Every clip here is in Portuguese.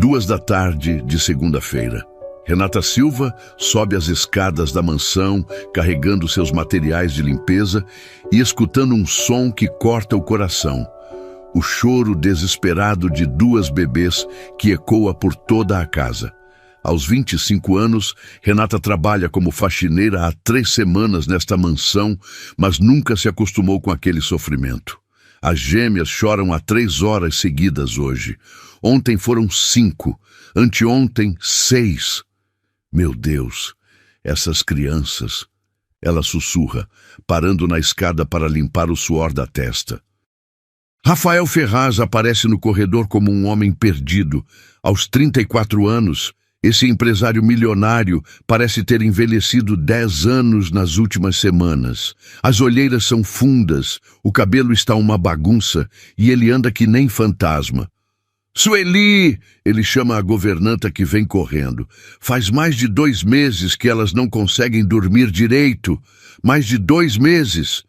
2 da tarde de segunda-feira. Renata Silva sobe as escadas da mansão, carregando seus materiais de limpeza e escutando um som que corta o coração. O choro desesperado de 2 bebês que ecoa por toda a casa. Aos 25 anos, Renata trabalha como faxineira há 3 semanas nesta mansão, mas nunca se acostumou com aquele sofrimento. As gêmeas choram há 3 horas seguidas hoje. Ontem foram 5, anteontem 6. Meu Deus, essas crianças... Ela sussurra, parando na escada para limpar o suor da testa. Rafael Ferraz aparece no corredor como um homem perdido. Aos 34 anos, esse empresário milionário parece ter envelhecido 10 anos nas últimas semanas. As olheiras são fundas, o cabelo está uma bagunça e ele anda que nem fantasma. Sueli! Ele chama a governanta que vem correndo. Faz mais de 2 meses que elas não conseguem dormir direito. Mais de 2 meses.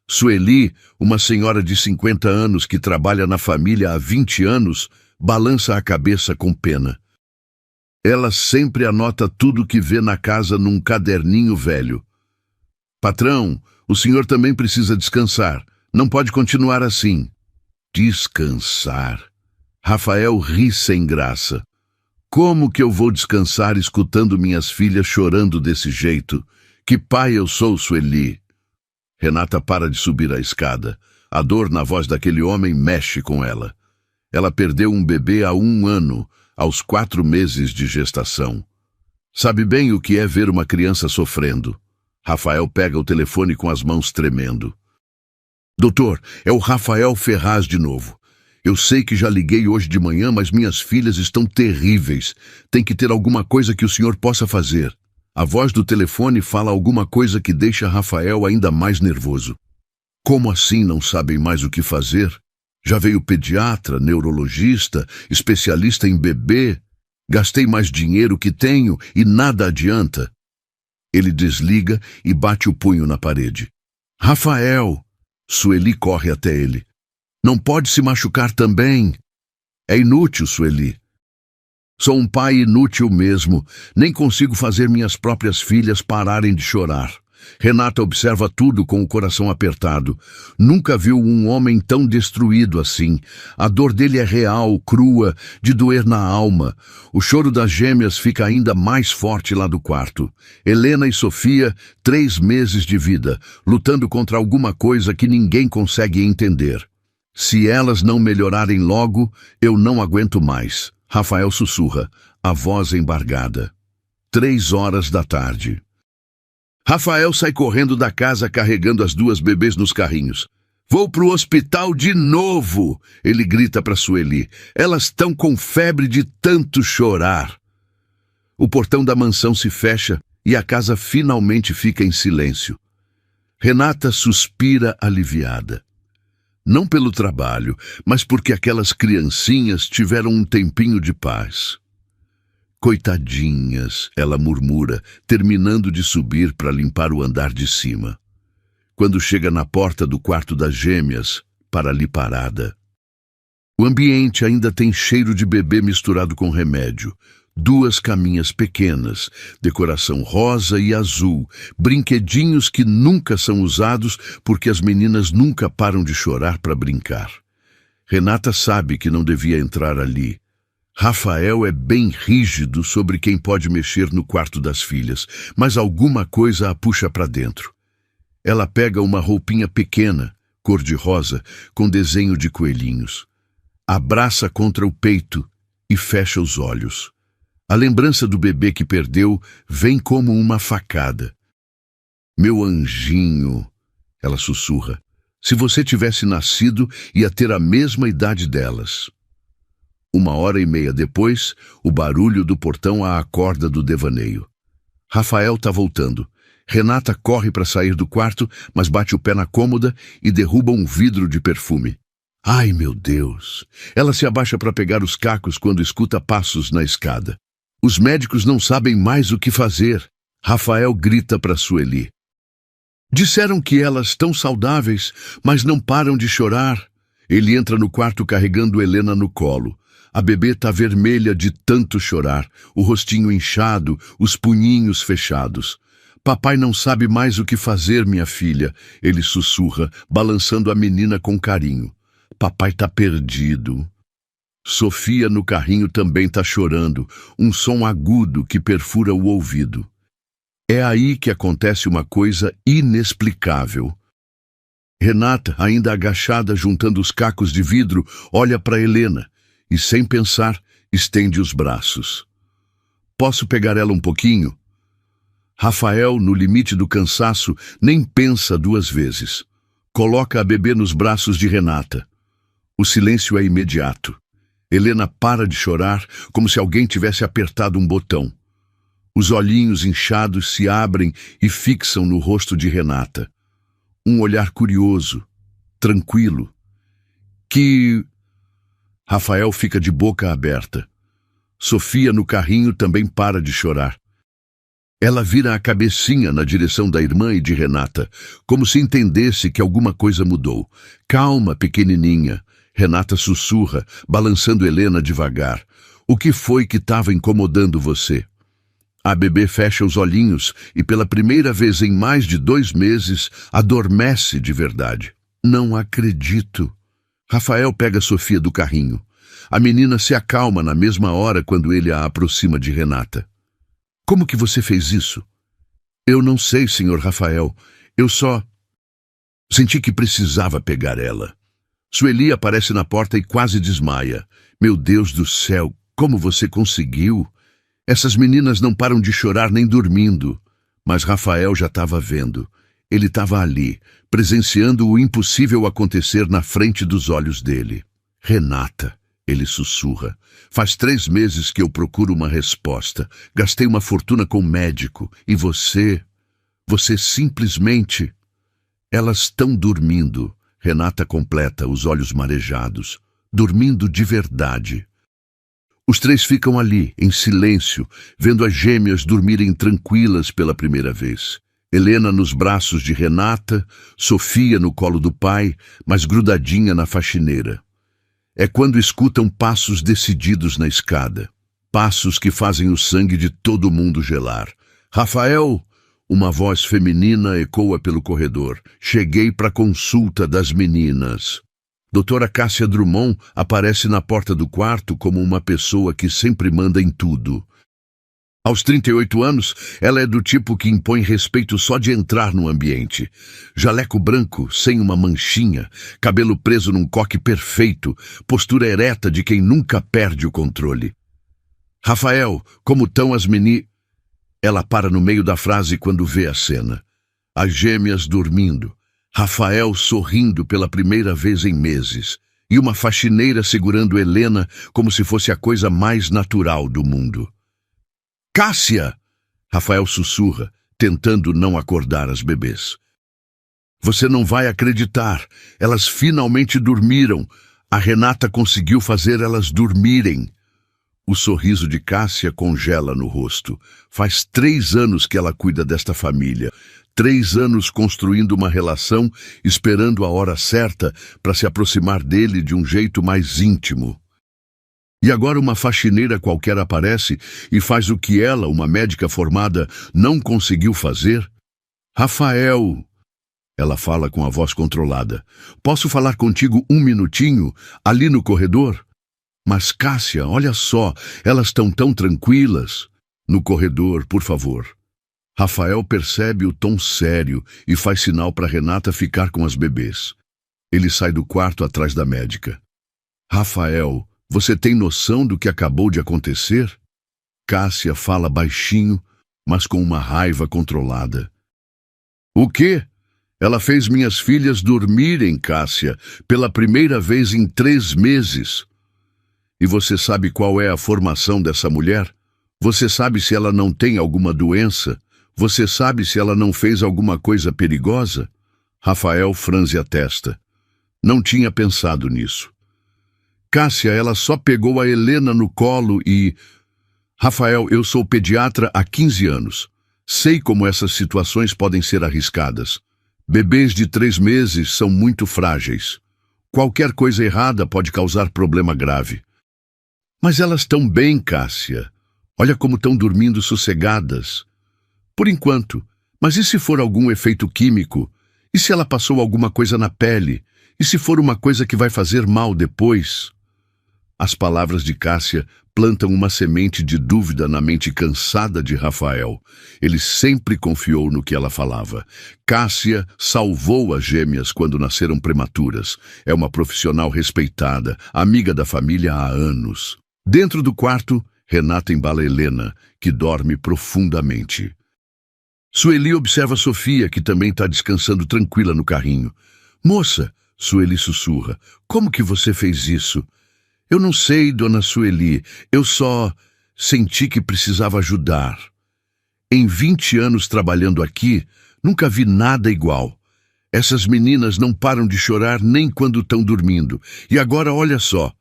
Sueli, uma senhora de 50 anos que trabalha na família há 20 anos, balança a cabeça com pena. Ela sempre anota tudo que vê na casa num caderninho velho. Patrão, o senhor também precisa descansar. Não pode continuar assim. Descansar? Rafael ri sem graça. Como que eu vou descansar escutando minhas filhas chorando desse jeito? Que pai eu sou, Sueli? Renata para de subir a escada. A dor na voz daquele homem mexe com ela. Ela perdeu um bebê há 1 ano, aos 4 meses de gestação. Sabe bem o que é ver uma criança sofrendo. Rafael pega o telefone com as mãos tremendo. Doutor, é o Rafael Ferraz de novo. Eu sei que já liguei hoje de manhã, mas minhas filhas estão terríveis. Tem que ter alguma coisa que o senhor possa fazer. A voz do telefone fala alguma coisa que deixa Rafael ainda mais nervoso. Como assim não sabem mais o que fazer? Já veio pediatra, neurologista, especialista em bebê. Gastei mais dinheiro que tenho e nada adianta. Ele desliga e bate o punho na parede. Rafael! Sueli corre até ele. Não pode se machucar também. É inútil, Sueli. Sou um pai inútil mesmo. Nem consigo fazer minhas próprias filhas pararem de chorar. Renata observa tudo com o coração apertado. Nunca viu um homem tão destruído assim. A dor dele é real, crua, de doer na alma. O choro das gêmeas fica ainda mais forte lá do quarto. Helena e Sofia, 3 meses de vida, lutando contra alguma coisa que ninguém consegue entender. Se elas não melhorarem logo, eu não aguento mais. Rafael sussurra, a voz embargada. 3 horas da tarde. Rafael sai correndo da casa carregando as 2 bebês nos carrinhos. Vou pro hospital de novo, ele grita para Sueli. Elas estão com febre de tanto chorar. O portão da mansão se fecha e a casa finalmente fica em silêncio. Renata suspira aliviada. Não pelo trabalho, mas porque aquelas criancinhas tiveram um tempinho de paz. Coitadinhas, ela murmura, terminando de subir para limpar o andar de cima. Quando chega na porta do quarto das gêmeas, para ali parada. O ambiente ainda tem cheiro de bebê misturado com remédio. 2 caminhas pequenas, decoração rosa e azul, brinquedinhos que nunca são usados porque as meninas nunca param de chorar para brincar. Renata sabe que não devia entrar ali. Rafael é bem rígido sobre quem pode mexer no quarto das filhas, mas alguma coisa a puxa para dentro. Ela pega uma roupinha pequena, cor-de-rosa, com desenho de coelhinhos. Abraça contra o peito e fecha os olhos. A lembrança do bebê que perdeu vem como uma facada. Meu anjinho, ela sussurra, se você tivesse nascido, ia ter a mesma idade delas. 1h30 depois, o barulho do portão a acorda do devaneio. Rafael está voltando. Renata corre para sair do quarto, mas bate o pé na cômoda e derruba um vidro de perfume. Ai, meu Deus! Ela se abaixa para pegar os cacos quando escuta passos na escada. Os médicos não sabem mais o que fazer. Rafael grita para Sueli. Disseram que elas estão saudáveis, mas não param de chorar. Ele entra no quarto carregando Helena no colo. A bebê tá vermelha de tanto chorar, o rostinho inchado, os punhinhos fechados. Papai não sabe mais o que fazer, minha filha, ele sussurra, balançando a menina com carinho. Papai tá perdido. Sofia no carrinho também tá chorando, um som agudo que perfura o ouvido. É aí que acontece uma coisa inexplicável. Renata, ainda agachada juntando os cacos de vidro, olha para Helena e, sem pensar, estende os braços. Posso pegar ela um pouquinho? Rafael, no limite do cansaço, nem pensa duas vezes. Coloca a bebê nos braços de Renata. O silêncio é imediato. Helena para de chorar, como se alguém tivesse apertado um botão. Os olhinhos inchados se abrem e fixam no rosto de Renata. Um olhar curioso, tranquilo. Rafael fica de boca aberta. Sofia, no carrinho, também para de chorar. Ela vira a cabecinha na direção da irmã e de Renata, como se entendesse que alguma coisa mudou. Calma, pequenininha. Renata sussurra, balançando Helena devagar. O que foi que estava incomodando você? A bebê fecha os olhinhos e, pela primeira vez em mais de 2 meses, adormece de verdade. Não acredito. Rafael pega Sofia do carrinho. A menina se acalma na mesma hora quando ele a aproxima de Renata. Como que você fez isso? Eu não sei, senhor Rafael. Eu só senti que precisava pegar ela. Sueli aparece na porta e quase desmaia. Meu Deus do céu, como você conseguiu? Essas meninas não param de chorar nem dormindo. Mas Rafael já estava vendo. Ele estava ali, presenciando o impossível acontecer na frente dos olhos dele. Renata, ele sussurra. Faz 3 meses que eu procuro uma resposta. Gastei uma fortuna com médico. E você simplesmente... Elas estão dormindo. Renata completa, os olhos marejados. Dormindo de verdade. Os 3 ficam ali, em silêncio, vendo as gêmeas dormirem tranquilas pela primeira vez. Helena nos braços de Renata, Sofia no colo do pai, mas grudadinha na faxineira. É quando escutam passos decididos na escada. Passos que fazem o sangue de todo mundo gelar. Rafael! Uma voz feminina ecoa pelo corredor. Cheguei para a consulta das meninas. Doutora Cássia Drummond aparece na porta do quarto como uma pessoa que sempre manda em tudo. Aos 38 anos, ela é do tipo que impõe respeito só de entrar no ambiente. Jaleco branco, sem uma manchinha, cabelo preso num coque perfeito, postura ereta de quem nunca perde o controle. Rafael, como estão as meninas? Ela para no meio da frase quando vê a cena. As gêmeas dormindo, Rafael sorrindo pela primeira vez em meses, e uma faxineira segurando Helena como se fosse a coisa mais natural do mundo. Cássia! Rafael sussurra, tentando não acordar as bebês. Você não vai acreditar. Elas finalmente dormiram. A Renata conseguiu fazer elas dormirem. O sorriso de Cássia congela no rosto. Faz 3 anos que ela cuida desta família. 3 anos construindo uma relação, esperando a hora certa para se aproximar dele de um jeito mais íntimo. E agora uma faxineira qualquer aparece e faz o que ela, uma médica formada, não conseguiu fazer? Rafael! Ela fala com a voz controlada. Posso falar contigo 1 minutinho, ali no corredor? Mas, Cássia, olha só, elas estão tão tranquilas. No corredor, por favor. Rafael percebe o tom sério e faz sinal para Renata ficar com as bebês. Ele sai do quarto atrás da médica. Rafael, você tem noção do que acabou de acontecer? Cássia fala baixinho, mas com uma raiva controlada. O quê? Ela fez minhas filhas dormirem, Cássia, pela primeira vez em 3 meses. E você sabe qual é a formação dessa mulher? Você sabe se ela não tem alguma doença? Você sabe se ela não fez alguma coisa perigosa? Rafael franze a testa. Não tinha pensado nisso. Cássia, ela só pegou a Helena no colo e... Rafael, eu sou pediatra há 15 anos. Sei como essas situações podem ser arriscadas. Bebês de 3 meses são muito frágeis. Qualquer coisa errada pode causar problema grave. Mas elas estão bem, Cássia. Olha como estão dormindo sossegadas. Por enquanto. Mas e se for algum efeito químico? E se ela passou alguma coisa na pele? E se for uma coisa que vai fazer mal depois? As palavras de Cássia plantam uma semente de dúvida na mente cansada de Rafael. Ele sempre confiou no que ela falava. Cássia salvou as gêmeas quando nasceram prematuras. É uma profissional respeitada, amiga da família há anos. Dentro do quarto, Renata embala Helena, que dorme profundamente. Sueli observa Sofia, que também está descansando tranquila no carrinho. Moça, Sueli sussurra, como que você fez isso? Eu não sei, dona Sueli, eu só senti que precisava ajudar. Em 20 anos trabalhando aqui, nunca vi nada igual. Essas meninas não param de chorar nem quando estão dormindo. E agora olha só.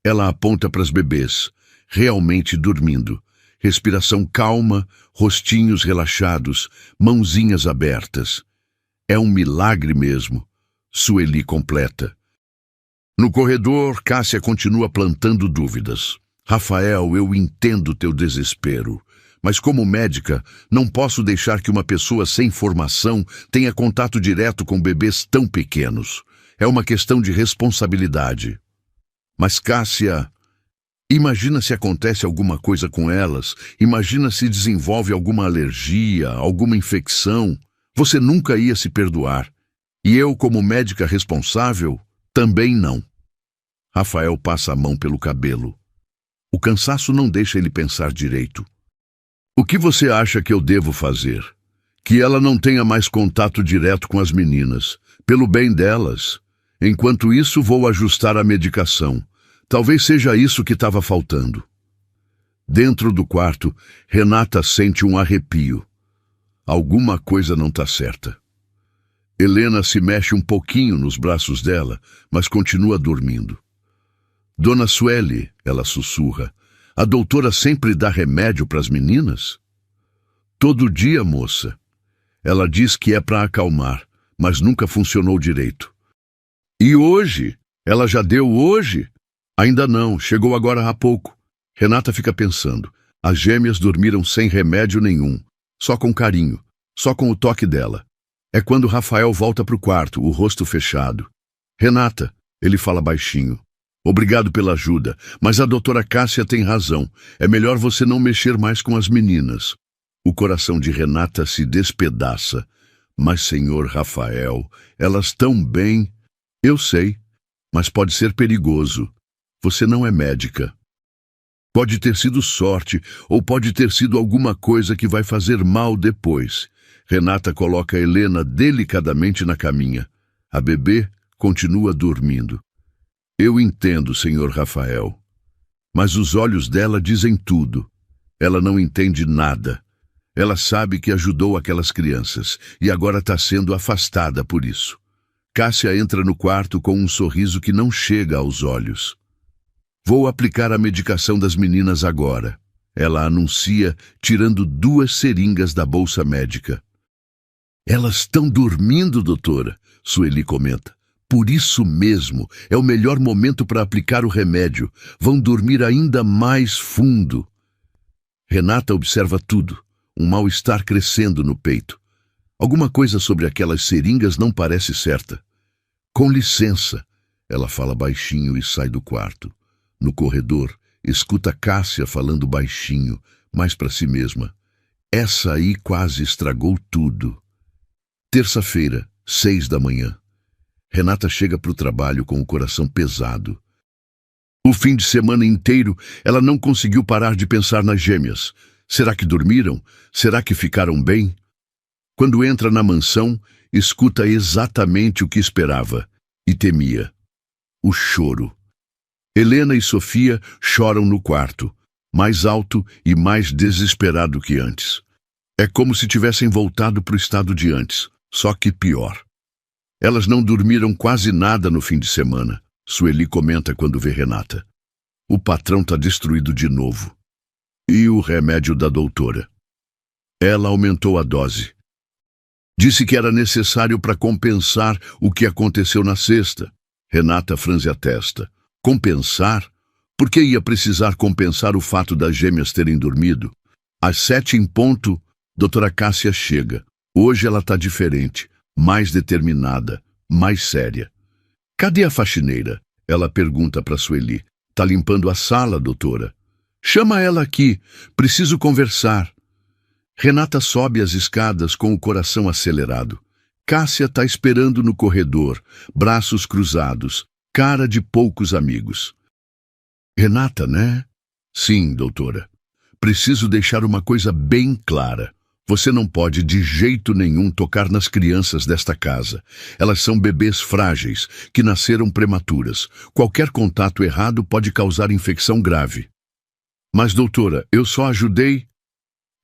Ela aponta para as bebês, realmente dormindo. Respiração calma, rostinhos relaxados, mãozinhas abertas. É um milagre mesmo, Sueli completa. No corredor, Cássia continua plantando dúvidas. Rafael, eu entendo teu desespero, mas como médica, não posso deixar que uma pessoa sem formação tenha contato direto com bebês tão pequenos. É uma questão de responsabilidade. Mas Cássia, imagina se acontece alguma coisa com elas, imagina se desenvolve alguma alergia, alguma infecção. Você nunca ia se perdoar. E eu, como médica responsável, também não. Rafael passa a mão pelo cabelo. O cansaço não deixa ele pensar direito. O que você acha que eu devo fazer? Que ela não tenha mais contato direto com as meninas, pelo bem delas. Enquanto isso, vou ajustar a medicação. Talvez seja isso que estava faltando. Dentro do quarto, Renata sente um arrepio. Alguma coisa não está certa. Helena se mexe um pouquinho nos braços dela, mas continua dormindo. Dona Sueli, ela sussurra, a doutora sempre dá remédio para as meninas? Todo dia, moça. Ela diz que é para acalmar, mas nunca funcionou direito. E hoje? Ela já deu hoje? Ainda não, chegou agora há pouco. Renata fica pensando. As gêmeas dormiram sem remédio nenhum, só com carinho, só com o toque dela. É quando Rafael volta para o quarto, o rosto fechado. Renata, ele fala baixinho. Obrigado pela ajuda, mas a doutora Cássia tem razão. É melhor você não mexer mais com as meninas. O coração de Renata se despedaça. Mas, senhor Rafael, elas estão bem. Eu sei, mas pode ser perigoso. Você não é médica. Pode ter sido sorte, ou pode ter sido alguma coisa que vai fazer mal depois. Renata coloca Helena delicadamente na caminha. A bebê continua dormindo. Eu entendo, senhor Rafael. Mas os olhos dela dizem tudo. Ela não entende nada. Ela sabe que ajudou aquelas crianças e agora está sendo afastada por isso. Cássia entra no quarto com um sorriso que não chega aos olhos. Vou aplicar a medicação das meninas agora. Ela anuncia, tirando 2 seringas da bolsa médica. Elas estão dormindo, doutora, Sueli comenta. Por isso mesmo, é o melhor momento para aplicar o remédio. Vão dormir ainda mais fundo. Renata observa tudo, um mal-estar crescendo no peito. Alguma coisa sobre aquelas seringas não parece certa. Com licença, ela fala baixinho e sai do quarto. No corredor, escuta Cássia falando baixinho, mais para si mesma. Essa aí quase estragou tudo. Terça-feira, 6 da manhã. Renata chega para o trabalho com o coração pesado. O fim de semana inteiro, ela não conseguiu parar de pensar nas gêmeas. Será que dormiram? Será que ficaram bem? Quando entra na mansão, escuta exatamente o que esperava e temia. O choro. Helena e Sofia choram no quarto, mais alto e mais desesperado que antes. É como se tivessem voltado para o estado de antes, só que pior. Elas não dormiram quase nada no fim de semana, Sueli comenta quando vê Renata. O patrão está destruído de novo. E o remédio da doutora? Ela aumentou a dose. Disse que era necessário para compensar o que aconteceu na sexta. Renata franze a testa. Compensar? Por que ia precisar compensar o fato das gêmeas terem dormido? Às 7 em ponto, doutora Cássia chega. Hoje ela está diferente, mais determinada, mais séria. Cadê a faxineira? Ela pergunta para Sueli. Tá limpando a sala, doutora. Chama ela aqui, preciso conversar. Renata sobe as escadas com o coração acelerado. Cássia está esperando no corredor, braços cruzados, cara de poucos amigos. Renata, né? Sim, doutora. Preciso deixar uma coisa bem clara. Você não pode de jeito nenhum tocar nas crianças desta casa. Elas são bebês frágeis, que nasceram prematuras. Qualquer contato errado pode causar infecção grave. Mas, doutora, eu só ajudei...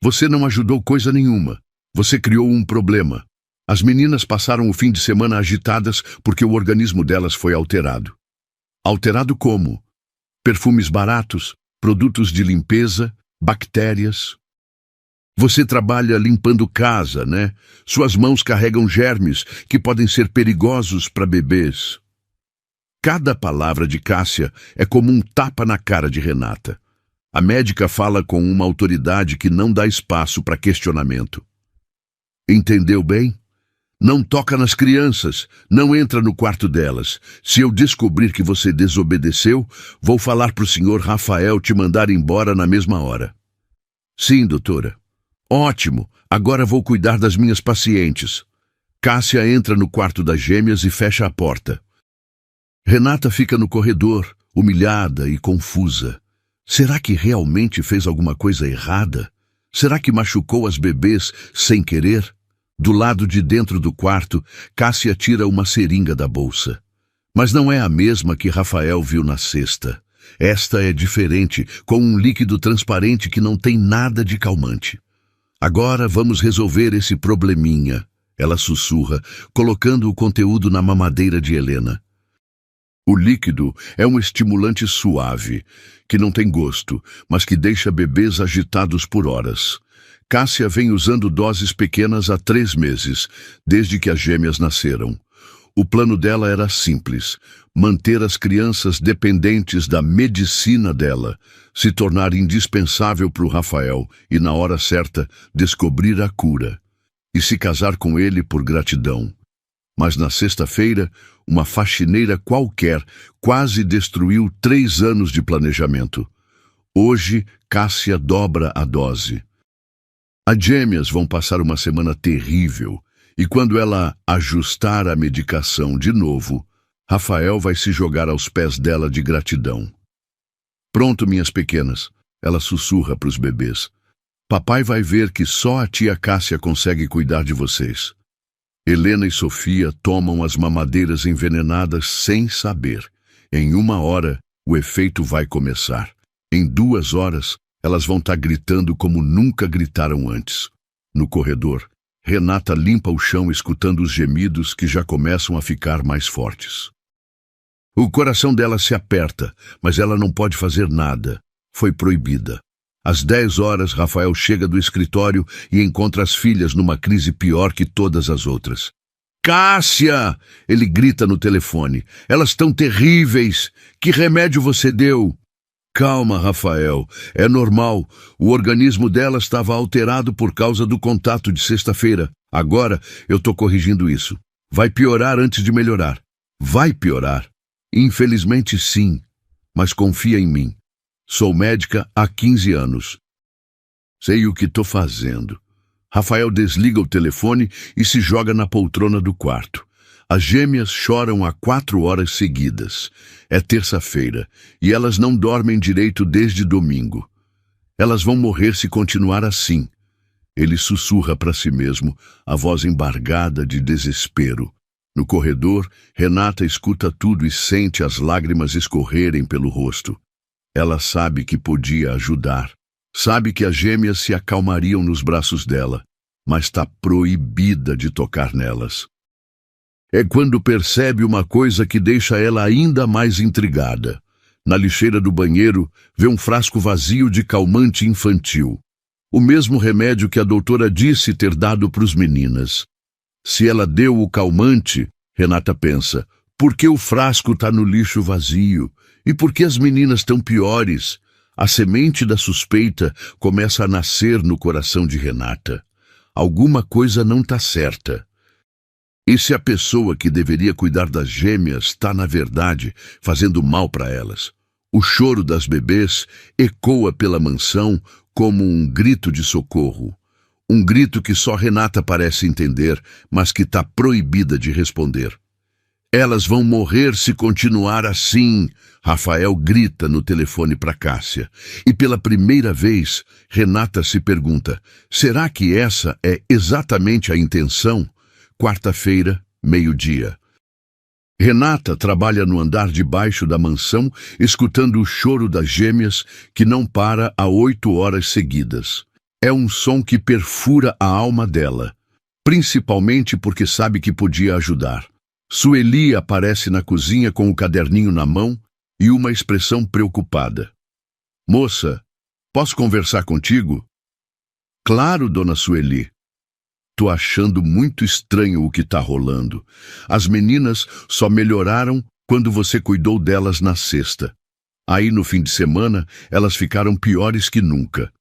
Você não ajudou coisa nenhuma. Você criou um problema. As meninas passaram o fim de semana agitadas porque o organismo delas foi alterado. Alterado como? Perfumes baratos, produtos de limpeza, bactérias. Você trabalha limpando casa, né? Suas mãos carregam germes que podem ser perigosos para bebês. Cada palavra de Cássia é como um tapa na cara de Renata. A médica fala com uma autoridade que não dá espaço para questionamento. Entendeu bem? Não toca nas crianças, não entra no quarto delas. Se eu descobrir que você desobedeceu, vou falar para o senhor Rafael te mandar embora na mesma hora. Sim, doutora. Ótimo, agora vou cuidar das minhas pacientes. Cássia entra no quarto das gêmeas e fecha a porta. Renata fica no corredor, humilhada e confusa. Será que realmente fez alguma coisa errada? Será que machucou as bebês sem querer? Do lado de dentro do quarto, Cássia tira uma seringa da bolsa. Mas não é a mesma que Rafael viu na cesta. Esta é diferente, com um líquido transparente que não tem nada de calmante. Agora vamos resolver esse probleminha, ela sussurra, colocando o conteúdo na mamadeira de Helena. O líquido é um estimulante suave, que não tem gosto, mas que deixa bebês agitados por horas. Cássia vem usando doses pequenas há 3 meses, desde que as gêmeas nasceram. O plano dela era simples: manter as crianças dependentes da medicina dela, se tornar indispensável para o Rafael e, na hora certa, descobrir a cura. E se casar com ele por gratidão. Mas na sexta-feira, uma faxineira qualquer quase destruiu 3 anos de planejamento. Hoje, Cássia dobra a dose. As gêmeas vão passar uma semana terrível, e quando ela ajustar a medicação de novo, Rafael vai se jogar aos pés dela de gratidão. Pronto, minhas pequenas, ela sussurra para os bebês. Papai vai ver que só a tia Cássia consegue cuidar de vocês. Helena e Sofia tomam as mamadeiras envenenadas sem saber. Em 1 hora, o efeito vai começar. Em 2 horas, elas vão estar gritando como nunca gritaram antes. No corredor, Renata limpa o chão escutando os gemidos que já começam a ficar mais fortes. O coração dela se aperta, mas ela não pode fazer nada. Foi proibida. Às 10 horas, Rafael chega do escritório e encontra as filhas numa crise pior que todas as outras. Cássia! Ele grita no telefone. Elas estão terríveis. Que remédio você deu? Calma, Rafael. É normal. O organismo dela estava alterado por causa do contato de sexta-feira. Agora eu estou corrigindo isso. Vai piorar antes de melhorar. Vai piorar. Infelizmente, sim. Mas confia em mim. Sou médica há 15 anos. Sei o que estou fazendo. Rafael desliga o telefone e se joga na poltrona do quarto. As gêmeas choram há 4 horas seguidas. É terça-feira e elas não dormem direito desde domingo. Elas vão morrer se continuar assim. Ele sussurra para si mesmo, a voz embargada de desespero. No corredor, Renata escuta tudo e sente as lágrimas escorrerem pelo rosto. Ela sabe que podia ajudar. Sabe que as gêmeas se acalmariam nos braços dela, mas está proibida de tocar nelas. É quando percebe uma coisa que deixa ela ainda mais intrigada. Na lixeira do banheiro, vê um frasco vazio de calmante infantil. O mesmo remédio que a doutora disse ter dado para os meninas. Se ela deu o calmante, Renata pensa, por que o frasco está no lixo vazio? E por que as meninas tão piores? A semente da suspeita começa a nascer no coração de Renata. Alguma coisa não está certa. E se a pessoa que deveria cuidar das gêmeas está, na verdade, fazendo mal para elas? O choro das bebês ecoa pela mansão como um grito de socorro. Um grito que só Renata parece entender, mas que está proibida de responder. Elas vão morrer se continuar assim, Rafael grita no telefone para Cássia. E pela primeira vez, Renata se pergunta, será que essa é exatamente a intenção? Quarta-feira, meio-dia. Renata trabalha no andar de baixo da mansão, escutando o choro das gêmeas, que não para há 8 horas seguidas. É um som que perfura a alma dela, principalmente porque sabe que podia ajudar. Sueli aparece na cozinha com o caderninho na mão e uma expressão preocupada. Moça, posso conversar contigo? Claro, dona Sueli. Tô achando muito estranho o que tá rolando. As meninas só melhoraram quando você cuidou delas na sexta. Aí no fim de semana, elas ficaram piores que nunca.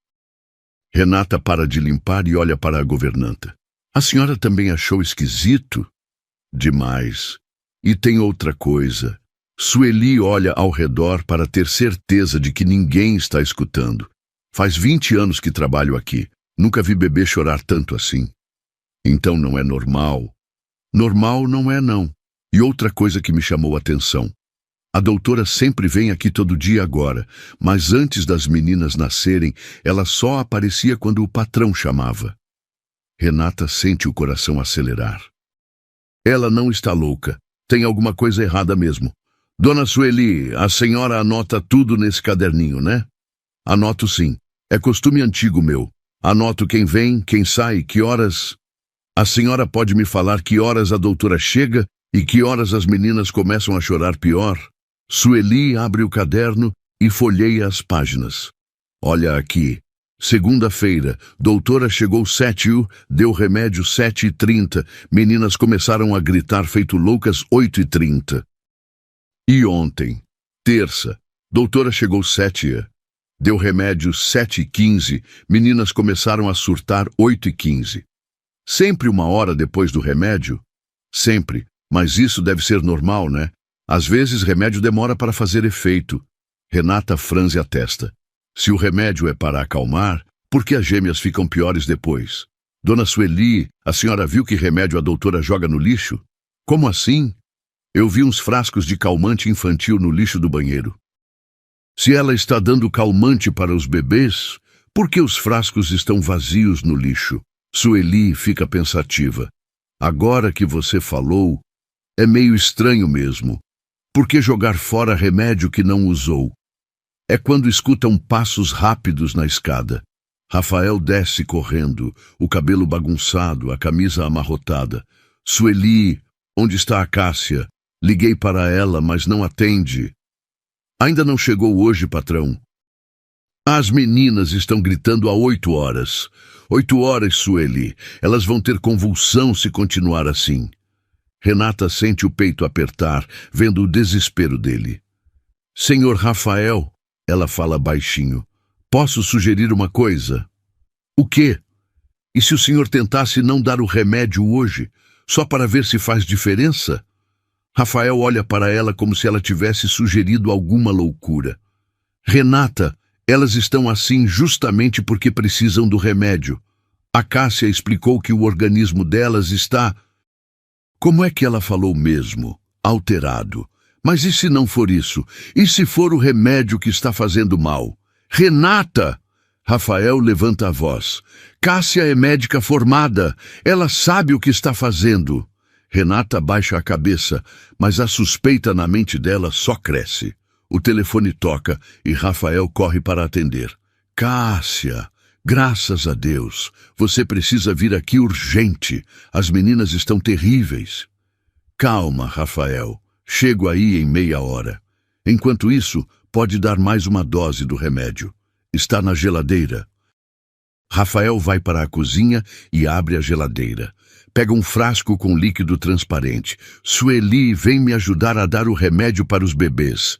Renata para de limpar e olha para a governanta. A senhora também achou esquisito? Demais. E tem outra coisa. Sueli olha ao redor para ter certeza de que ninguém está escutando. Faz 20 anos que trabalho aqui. Nunca vi bebê chorar tanto assim. Então não é normal. Normal não é não. E outra coisa que me chamou a atenção. A doutora sempre vem aqui todo dia agora, mas antes das meninas nascerem, ela só aparecia quando o patrão chamava. Renata sente o coração acelerar. Ela não está louca. Tem alguma coisa errada mesmo. Dona Sueli, a senhora anota tudo nesse caderninho, né? Anoto sim. É costume antigo meu. Anoto quem vem, quem sai, que horas... A senhora pode me falar que horas a doutora chega e que horas as meninas começam a chorar pior? Sueli abre o caderno e folheia as páginas. Olha aqui. Segunda-feira, doutora chegou 7h, deu remédio 7h30, meninas começaram a gritar feito loucas 8h30. E ontem, terça, doutora chegou 7h, deu remédio 7h15, meninas começaram a surtar 8h15. Sempre 1 hora depois do remédio? Sempre, mas isso deve ser normal, né? Às vezes remédio demora para fazer efeito. Renata franze a testa. Se o remédio é para acalmar, por que as gêmeas ficam piores depois? Dona Sueli, a senhora viu que remédio a doutora joga no lixo? Como assim? Eu vi uns frascos de calmante infantil no lixo do banheiro. Se ela está dando calmante para os bebês, por que os frascos estão vazios no lixo? Sueli fica pensativa. Agora que você falou, é meio estranho mesmo. Por que jogar fora remédio que não usou? É quando escutam passos rápidos na escada. Rafael desce correndo, o cabelo bagunçado, a camisa amarrotada. Sueli, onde está a Cássia? Liguei para ela, mas não atende. Ainda não chegou hoje, patrão. As meninas estão gritando há 8 horas. 8 horas, Sueli. Elas vão ter convulsão se continuar assim. Renata sente o peito apertar, vendo o desespero dele. Senhor Rafael, ela fala baixinho, posso sugerir uma coisa? O quê? E se o senhor tentasse não dar o remédio hoje, só para ver se faz diferença? Rafael olha para ela como se ela tivesse sugerido alguma loucura. Renata, elas estão assim justamente porque precisam do remédio. A Cássia explicou que o organismo delas está... Como é que ela falou mesmo? Alterado. Mas e se não for isso? E se for o remédio que está fazendo mal? Renata! Rafael levanta a voz. Cássia é médica formada. Ela sabe o que está fazendo. Renata baixa a cabeça, mas a suspeita na mente dela só cresce. O telefone toca e Rafael corre para atender. Cássia, graças a Deus, você precisa vir aqui urgente. As meninas estão terríveis. Calma, Rafael. Chego aí em meia hora. Enquanto isso, pode dar mais uma dose do remédio. Está na geladeira. Rafael vai para a cozinha e abre a geladeira. Pega um frasco com líquido transparente. Sueli, vem me ajudar a dar o remédio para os bebês.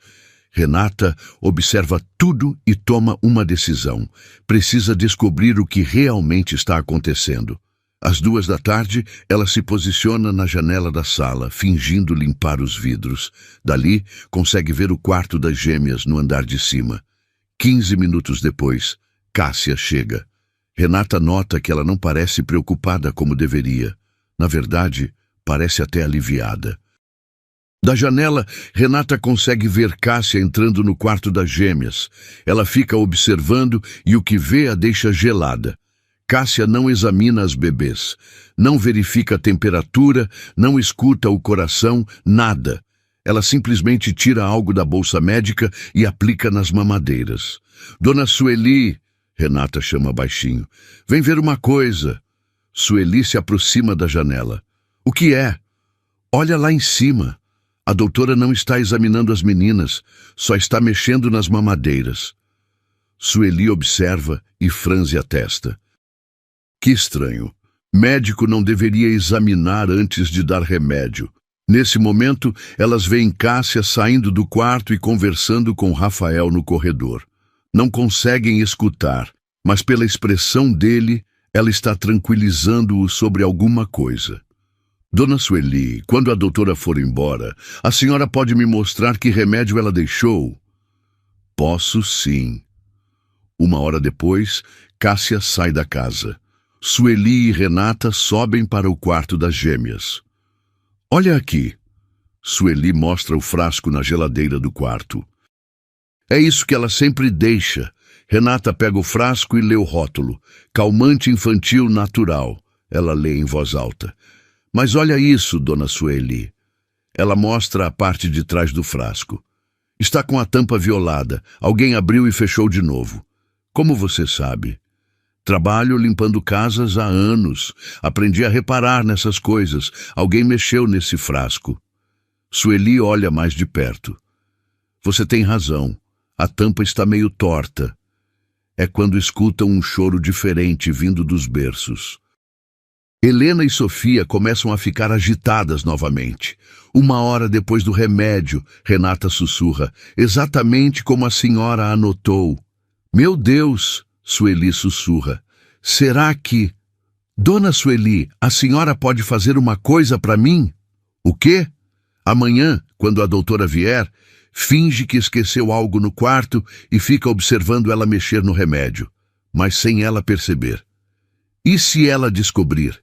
Renata observa tudo e toma uma decisão. Precisa descobrir o que realmente está acontecendo. Às 2 da tarde, ela se posiciona na janela da sala, fingindo limpar os vidros. Dali, consegue ver o quarto das gêmeas no andar de cima. 15 minutos depois, Cássia chega. Renata nota que ela não parece preocupada como deveria. Na verdade, parece até aliviada. Da janela, Renata consegue ver Cássia entrando no quarto das gêmeas. Ela fica observando e o que vê a deixa gelada. Cássia não examina as bebês, não verifica a temperatura, não escuta o coração, nada. Ela simplesmente tira algo da bolsa médica e aplica nas mamadeiras. Dona Sueli, Renata chama baixinho, vem ver uma coisa. Sueli se aproxima da janela. O que é? Olha lá em cima. A doutora não está examinando as meninas, só está mexendo nas mamadeiras. Sueli observa e franze a testa. Que estranho. Médico não deveria examinar antes de dar remédio. Nesse momento, elas veem Cássia saindo do quarto e conversando com Rafael no corredor. Não conseguem escutar, mas pela expressão dele, ela está tranquilizando-o sobre alguma coisa. Dona Sueli, quando a doutora for embora, a senhora pode me mostrar que remédio ela deixou? Posso sim. 1 hora depois, Cássia sai da casa. Sueli e Renata sobem para o quarto das gêmeas. Olha aqui. Sueli mostra o frasco na geladeira do quarto. É isso que ela sempre deixa. Renata pega o frasco e lê o rótulo. Calmante infantil natural. Ela lê em voz alta. Mas olha isso, Dona Sueli. Ela mostra a parte de trás do frasco. Está com a tampa violada. Alguém abriu e fechou de novo. Como você sabe? Trabalho limpando casas há anos. Aprendi a reparar nessas coisas. Alguém mexeu nesse frasco. Sueli olha mais de perto. Você tem razão. A tampa está meio torta. É quando escutam um choro diferente vindo dos berços. Helena e Sofia começam a ficar agitadas novamente. 1 hora depois do remédio, Renata sussurra, exatamente como a senhora anotou. Meu Deus! Sueli sussurra. Será que... Dona Sueli, a senhora pode fazer uma coisa para mim? O quê? Amanhã, quando a doutora vier, finge que esqueceu algo no quarto e fica observando ela mexer no remédio, mas sem ela perceber. E se ela descobrir?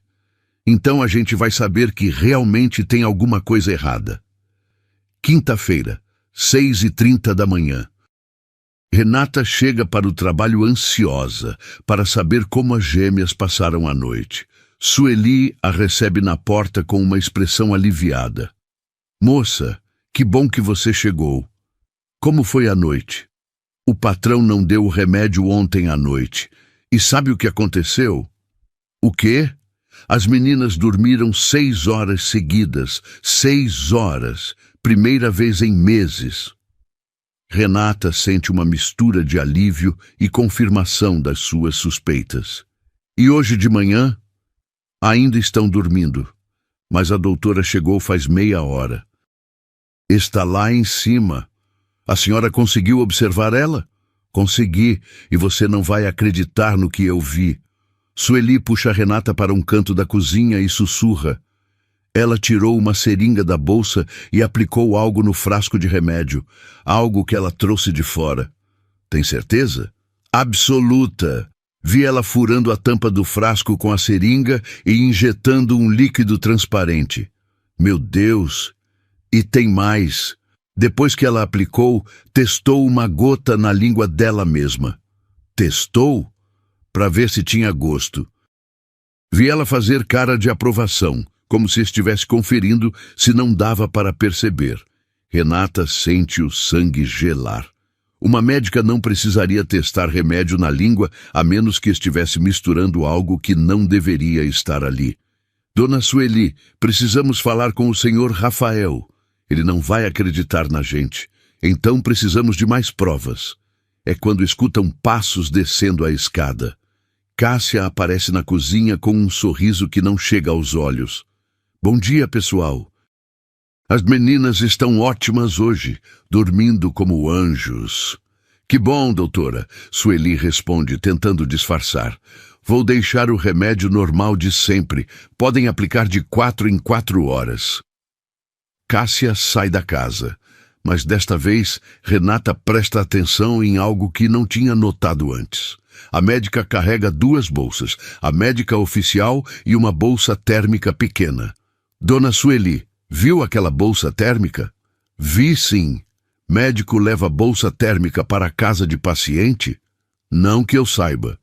Então a gente vai saber que realmente tem alguma coisa errada. Quinta-feira, 6h30 da manhã. Renata chega para o trabalho ansiosa para saber como as gêmeas passaram a noite. Sueli a recebe na porta com uma expressão aliviada. Moça, que bom que você chegou. Como foi a noite? O patrão não deu o remédio ontem à noite. E sabe o que aconteceu? O quê? As meninas dormiram 6 horas seguidas. 6 horas. Primeira vez em meses. Renata sente uma mistura de alívio e confirmação das suas suspeitas. E hoje de manhã? Ainda estão dormindo, mas a doutora chegou faz meia hora. Está lá em cima. A senhora conseguiu observar ela? Consegui, e você não vai acreditar no que eu vi. Sueli puxa Renata para um canto da cozinha e sussurra. Ela tirou uma seringa da bolsa e aplicou algo no frasco de remédio, algo que ela trouxe de fora. Tem certeza? Absoluta. Vi ela furando a tampa do frasco com a seringa e injetando um líquido transparente. Meu Deus! E tem mais. Depois que ela aplicou, testou uma gota na língua dela mesma. Testou? Para ver se tinha gosto. Vi ela fazer cara de aprovação, como se estivesse conferindo se não dava para perceber. Renata sente o sangue gelar. Uma médica não precisaria testar remédio na língua a menos que estivesse misturando algo que não deveria estar ali. Dona Sueli, precisamos falar com o senhor Rafael. Ele não vai acreditar na gente. Então precisamos de mais provas. É quando escutam passos descendo a escada. Cássia aparece na cozinha com um sorriso que não chega aos olhos. Bom dia, pessoal. As meninas estão ótimas hoje, dormindo como anjos. Que bom, doutora, Sueli responde, tentando disfarçar. Vou deixar o remédio normal de sempre. Podem aplicar de 4 em 4 horas. Cássia sai da casa, mas desta vez Renata presta atenção em algo que não tinha notado antes. A médica carrega 2 bolsas, a médica oficial e uma bolsa térmica pequena. Dona Sueli, viu aquela bolsa térmica? Vi sim. Médico leva bolsa térmica para a casa de paciente? Não que eu saiba.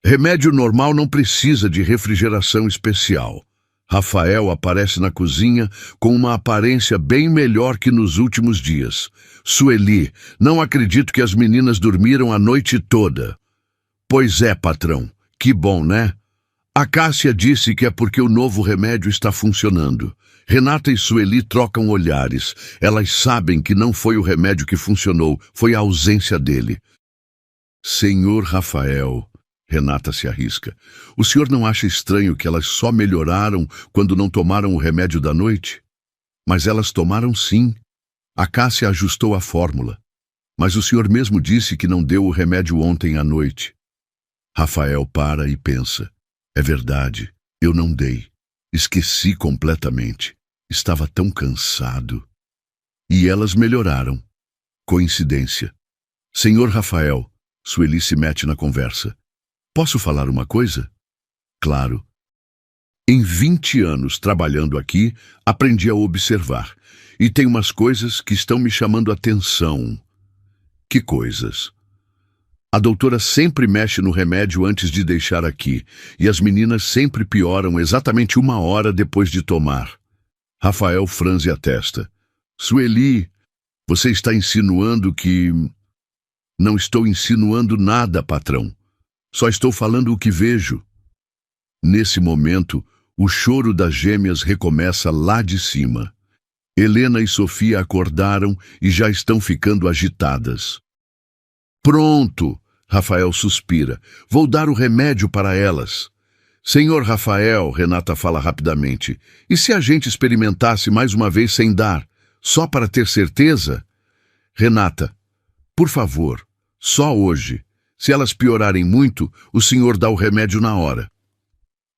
Remédio normal não precisa de refrigeração especial. Rafael aparece na cozinha com uma aparência bem melhor que nos últimos dias. Sueli, não acredito que as meninas dormiram a noite toda. Pois é, patrão. Que bom, né? A Cássia disse que é porque o novo remédio está funcionando. Renata e Sueli trocam olhares. Elas sabem que não foi o remédio que funcionou, foi a ausência dele. Senhor Rafael, Renata se arrisca. O senhor não acha estranho que elas só melhoraram quando não tomaram o remédio da noite? Mas elas tomaram sim. A Cássia ajustou a fórmula. Mas o senhor mesmo disse que não deu o remédio ontem à noite. Rafael para e pensa. É verdade, eu não dei. Esqueci completamente. Estava tão cansado. E elas melhoraram. Coincidência. Senhor Rafael, Sueli se mete na conversa. Posso falar uma coisa? Claro. Em 20 anos trabalhando aqui, aprendi a observar. E tem umas coisas que estão me chamando a atenção. Que coisas? A doutora sempre mexe no remédio antes de deixar aqui, e as meninas sempre pioram exatamente 1 hora depois de tomar. Rafael franze a testa. Sueli, você está insinuando que... Não estou insinuando nada, patrão. Só estou falando o que vejo. Nesse momento, o choro das gêmeas recomeça lá de cima. Helena e Sofia acordaram e já estão ficando agitadas. Pronto, Rafael suspira. Vou dar o remédio para elas. Senhor Rafael, Renata fala rapidamente, e se a gente experimentasse mais uma vez sem dar, só para ter certeza? Renata, por favor, só hoje. Se elas piorarem muito, o senhor dá o remédio na hora.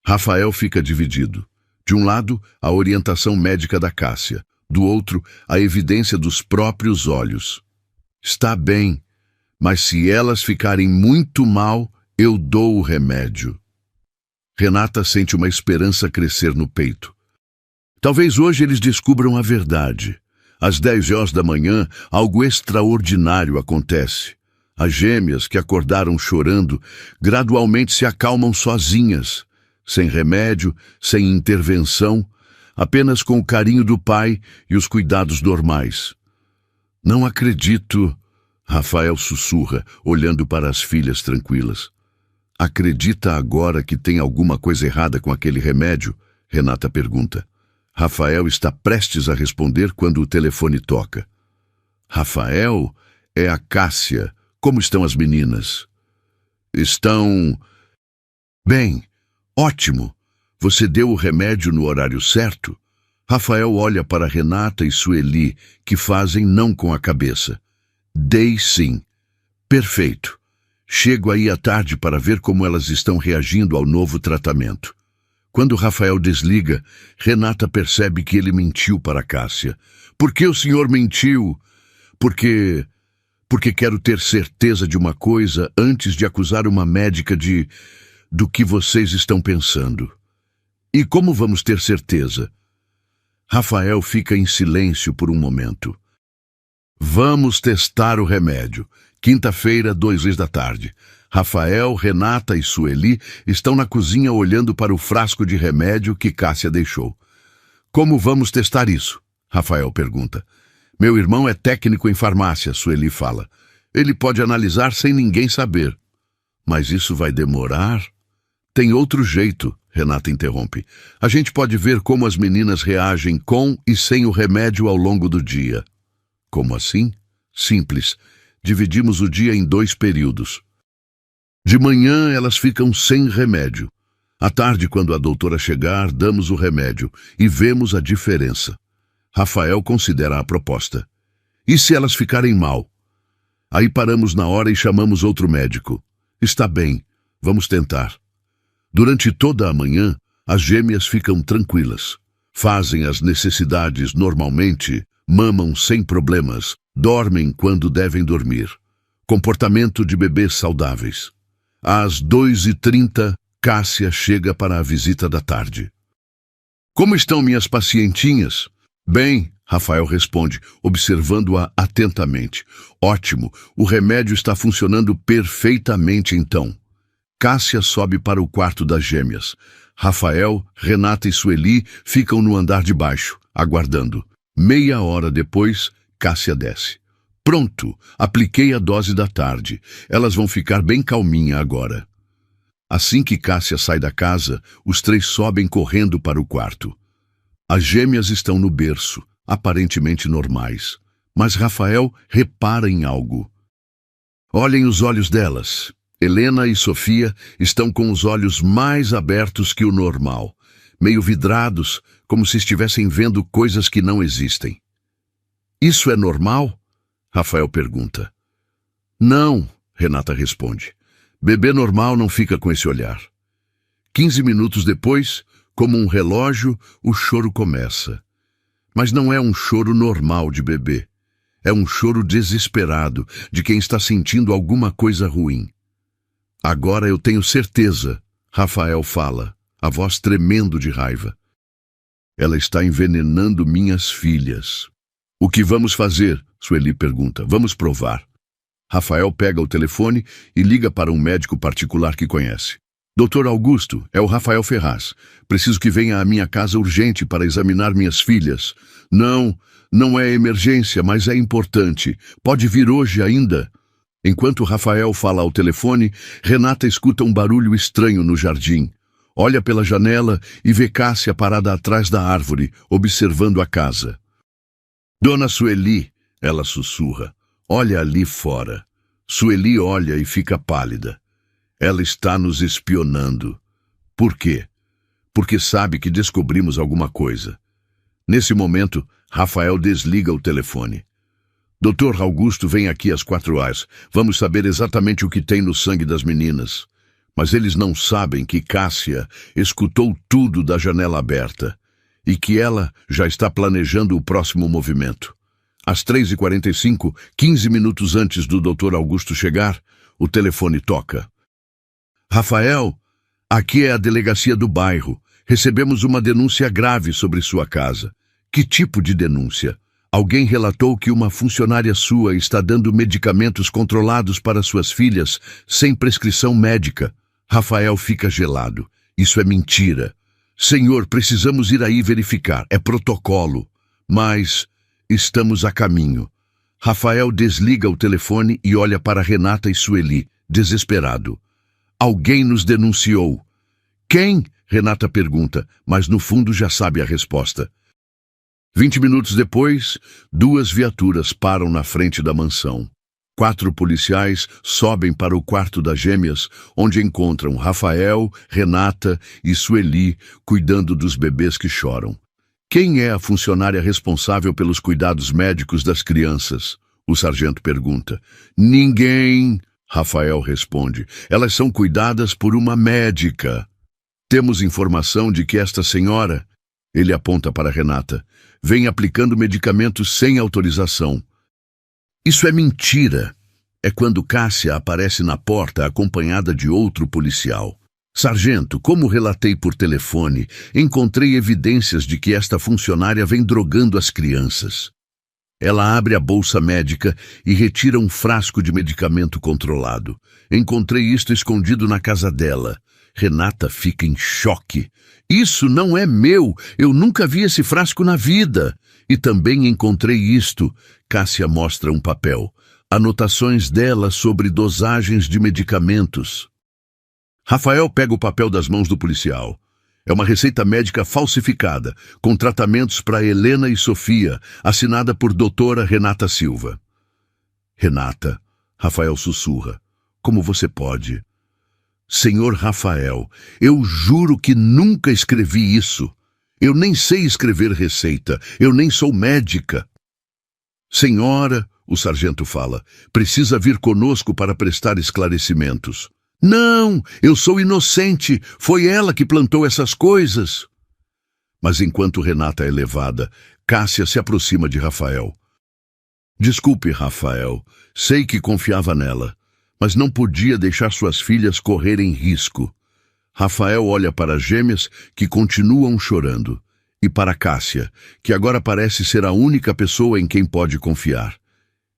Rafael fica dividido. De um lado, a orientação médica da Cássia. Do outro, a evidência dos próprios olhos. Está bem, mas se elas ficarem muito mal, eu dou o remédio. Renata sente uma esperança crescer no peito. Talvez hoje eles descubram a verdade. Às 10 horas da manhã, algo extraordinário acontece. As gêmeas, que acordaram chorando, gradualmente se acalmam sozinhas, sem remédio, sem intervenção, apenas com o carinho do pai e os cuidados normais. Não acredito, Rafael sussurra, olhando para as filhas tranquilas. Acredita agora que tem alguma coisa errada com aquele remédio? Renata pergunta. Rafael está prestes a responder quando o telefone toca. Rafael, é a Cássia. Como estão as meninas? Estão... Bem, ótimo. Você deu o remédio no horário certo? Rafael olha para Renata e Sueli, que fazem não com a cabeça. Dei sim. Perfeito. Chego aí à tarde para ver como elas estão reagindo ao novo tratamento. Quando Rafael desliga, Renata percebe que ele mentiu para Cássia. Por que o senhor mentiu? Porque quero ter certeza de uma coisa antes de acusar uma médica do que vocês estão pensando. E como vamos ter certeza? Rafael fica em silêncio por um momento. Vamos testar o remédio. Quinta-feira, 2 da tarde. Rafael, Renata e Sueli estão na cozinha olhando para o frasco de remédio que Cássia deixou. Como vamos testar isso? Rafael pergunta. Meu irmão é técnico em farmácia, Sueli fala. Ele pode analisar sem ninguém saber. Mas isso vai demorar? Tem outro jeito, Renata interrompe. A gente pode ver como as meninas reagem com e sem o remédio ao longo do dia. Como assim? Simples. Dividimos o dia em 2 períodos. De manhã elas ficam sem remédio. À tarde, quando a doutora chegar, damos o remédio e vemos a diferença. Rafael considera a proposta. E se elas ficarem mal? Aí paramos na hora e chamamos outro médico. Está bem, vamos tentar. Durante toda a manhã, as gêmeas ficam tranquilas. Fazem as necessidades normalmente, mamam sem problemas, dormem quando devem dormir. Comportamento de bebês saudáveis. Às 2h30, Cássia chega para a visita da tarde. Como estão minhas pacientinhas? Bem, Rafael responde, observando-a atentamente. Ótimo, o remédio está funcionando perfeitamente então. Cássia sobe para o quarto das gêmeas. Rafael, Renata e Sueli ficam no andar de baixo, aguardando. Meia hora depois, Cássia desce. Pronto, apliquei a dose da tarde. Elas vão ficar bem calminha agora. Assim que Cássia sai da casa, os três sobem correndo para o quarto. As gêmeas estão no berço, aparentemente normais. Mas Rafael repara em algo. Olhem os olhos delas. Helena e Sofia estão com os olhos mais abertos que o normal, meio vidrados, como se estivessem vendo coisas que não existem. Isso é normal? Rafael pergunta. Não, Renata responde. Bebê normal não fica com esse olhar. 15 minutos depois, como um relógio, o choro começa. Mas não é um choro normal de bebê. É um choro desesperado de quem está sentindo alguma coisa ruim. Agora eu tenho certeza, Rafael fala, a voz tremendo de raiva. Ela está envenenando minhas filhas. O que vamos fazer? Sueli pergunta. Vamos provar. Rafael pega o telefone e liga para um médico particular que conhece. Doutor Augusto, é o Rafael Ferraz. Preciso que venha à minha casa urgente para examinar minhas filhas. Não é emergência, mas é importante. Pode vir hoje ainda? Enquanto Rafael fala ao telefone, Renata escuta um barulho estranho no jardim. Olha pela janela e vê Cássia parada atrás da árvore, observando a casa. Dona Sueli, ela sussurra. Olha ali fora. Sueli olha e fica pálida. Ela está nos espionando. Por quê? Porque sabe que descobrimos alguma coisa. Nesse momento, Rafael desliga o telefone. Doutor Augusto vem aqui às 4h. Vamos saber exatamente o que tem no sangue das meninas. Mas eles não sabem que Cássia escutou tudo da janela aberta e que ela já está planejando o próximo movimento. Às 3h45, 15 minutos antes do Dr. Augusto chegar, o telefone toca. Rafael, aqui é a delegacia do bairro. Recebemos uma denúncia grave sobre sua casa. Que tipo de denúncia? Alguém relatou que uma funcionária sua está dando medicamentos controlados para suas filhas sem prescrição médica. Rafael fica gelado. Isso é mentira. Senhor, precisamos ir aí verificar. É protocolo. Mas estamos a caminho. Rafael desliga o telefone e olha para Renata e Sueli, desesperado. Alguém nos denunciou. Quem? Renata pergunta, mas no fundo já sabe a resposta. 20 minutos depois, 2 viaturas param na frente da mansão. 4 policiais sobem para o quarto das gêmeas, onde encontram Rafael, Renata e Sueli cuidando dos bebês que choram. Quem é a funcionária responsável pelos cuidados médicos das crianças? O sargento pergunta. Ninguém, Rafael responde. Elas são cuidadas por uma médica. Temos informação de que esta senhora, ele aponta para Renata, vem aplicando medicamentos sem autorização. Isso é mentira. É quando Cássia aparece na porta acompanhada de outro policial. Sargento, como relatei por telefone, encontrei evidências de que esta funcionária vem drogando as crianças. Ela abre a bolsa médica e retira um frasco de medicamento controlado. Encontrei isto escondido na casa dela. Renata fica em choque. Isso não é meu. Eu nunca vi esse frasco na vida. E também encontrei isto. Cássia mostra um papel. Anotações dela sobre dosagens de medicamentos. Rafael pega o papel das mãos do policial. É uma receita médica falsificada, com tratamentos para Helena e Sofia, assinada por doutora Renata Silva. Renata, Rafael sussurra. Como você pode? Senhor Rafael, eu juro que nunca escrevi isso. Eu nem sei escrever receita. Eu nem sou médica. Senhora, o sargento fala, precisa vir conosco para prestar esclarecimentos. Não, eu sou inocente. Foi ela que plantou essas coisas. Mas enquanto Renata é levada, Cássia se aproxima de Rafael. Desculpe, Rafael. Sei que confiava nela, mas não podia deixar suas filhas correrem risco. Rafael olha para as gêmeas, que continuam chorando, e para Cássia, que agora parece ser a única pessoa em quem pode confiar.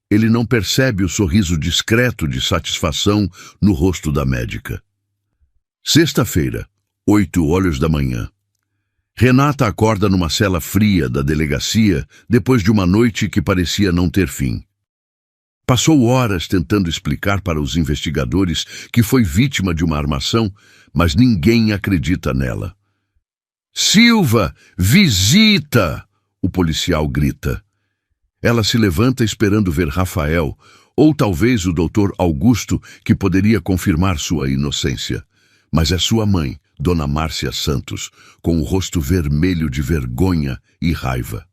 Ele não percebe o sorriso discreto de satisfação no rosto da médica. Sexta-feira, 8h. Renata acorda numa cela fria da delegacia depois de uma noite que parecia não ter fim. Passou horas tentando explicar para os investigadores que foi vítima de uma armação, mas ninguém acredita nela. Silva, visita! O policial grita. Ela se levanta esperando ver Rafael, ou talvez o doutor Augusto, que poderia confirmar sua inocência. Mas é sua mãe, Dona Márcia Santos, com o rosto vermelho de vergonha e raiva.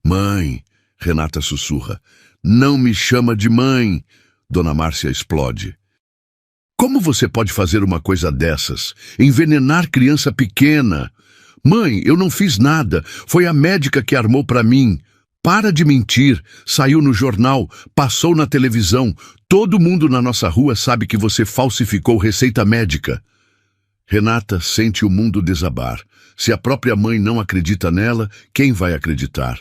Mãe, Renata sussurra, não me chama de mãe. Dona Márcia explode. Como você pode fazer uma coisa dessas? Envenenar criança pequena? Mãe, eu não fiz nada. Foi a médica que armou para mim. Para de mentir. Saiu no jornal, passou na televisão. Todo mundo na nossa rua sabe que você falsificou receita médica. Renata sente o mundo desabar. Se a própria mãe não acredita nela, quem vai acreditar?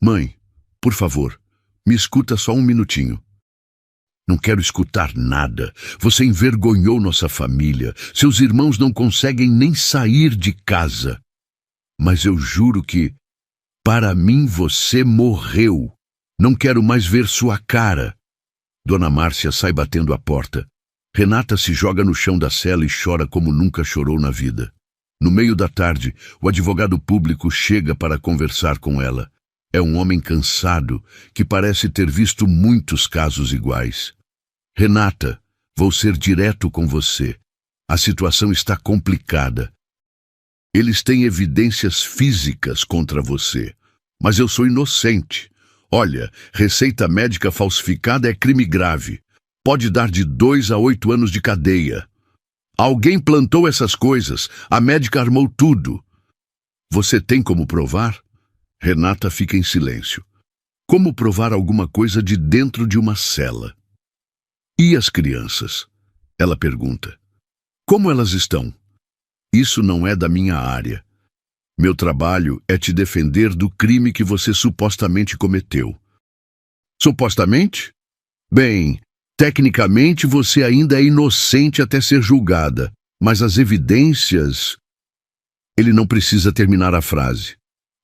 Mãe, por favor, me escuta só um minutinho. Não quero escutar nada. Você envergonhou nossa família. Seus irmãos não conseguem nem sair de casa. Mas eu juro que, para mim, você morreu. Não quero mais ver sua cara. Dona Márcia sai batendo a porta. Renata se joga no chão da cela e chora como nunca chorou na vida. No meio da tarde, o advogado público chega para conversar com ela. É um homem cansado, que parece ter visto muitos casos iguais. Renata, vou ser direto com você. A situação está complicada. Eles têm evidências físicas contra você, mas eu sou inocente. Olha, receita médica falsificada é crime grave. Pode dar de 2 a 8 anos de cadeia. Alguém plantou essas coisas, a médica armou tudo. Você tem como provar? Renata fica em silêncio. Como provar alguma coisa de dentro de uma cela? E as crianças? Ela pergunta. Como elas estão? Isso não é da minha área. Meu trabalho é te defender do crime que você supostamente cometeu. Supostamente? Bem, tecnicamente você ainda é inocente até ser julgada, mas as evidências... Ele não precisa terminar a frase.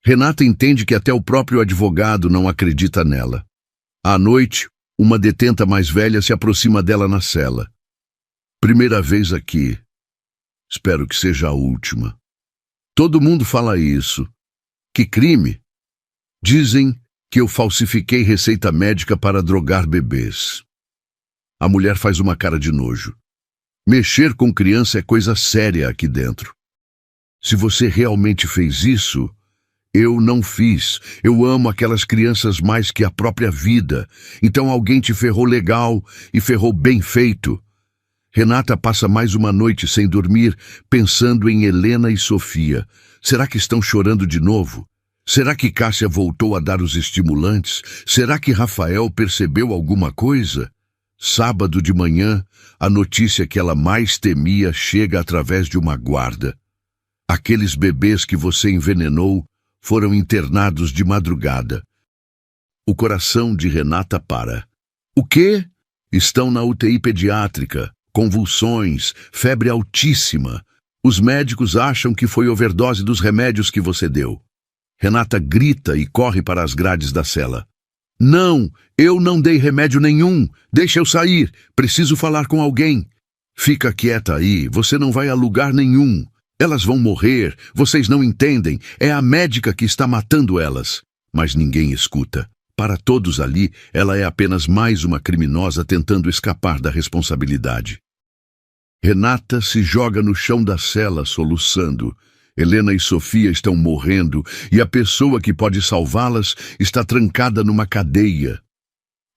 Renata entende que até o próprio advogado não acredita nela. À noite, uma detenta mais velha se aproxima dela na cela. Primeira vez aqui. Espero que seja a última. Todo mundo fala isso. Que crime? Dizem que eu falsifiquei receita médica para drogar bebês. A mulher faz uma cara de nojo. Mexer com criança é coisa séria aqui dentro. Se você realmente fez isso, eu não fiz. Eu amo aquelas crianças mais que a própria vida. Então alguém te ferrou legal e ferrou bem feito. Renata passa mais uma noite sem dormir, pensando em Helena e Sofia. Será que estão chorando de novo? Será que Cássia voltou a dar os estimulantes? Será que Rafael percebeu alguma coisa? Sábado de manhã, a notícia que ela mais temia chega através de uma guarda. Aqueles bebês que você envenenou foram internados de madrugada. O coração de Renata para. O quê? Estão na UTI pediátrica, convulsões, febre altíssima. Os médicos acham que foi overdose dos remédios que você deu. Renata grita e corre para as grades da cela. Não, eu não dei remédio nenhum. Deixa eu sair. Preciso falar com alguém. Fica quieta aí, você não vai a lugar nenhum. Elas vão morrer, vocês não entendem. É a médica que está matando elas. Mas ninguém escuta. Para todos ali, ela é apenas mais uma criminosa tentando escapar da responsabilidade. Renata se joga no chão da cela, soluçando. Helena e Sofia estão morrendo e a pessoa que pode salvá-las está trancada numa cadeia.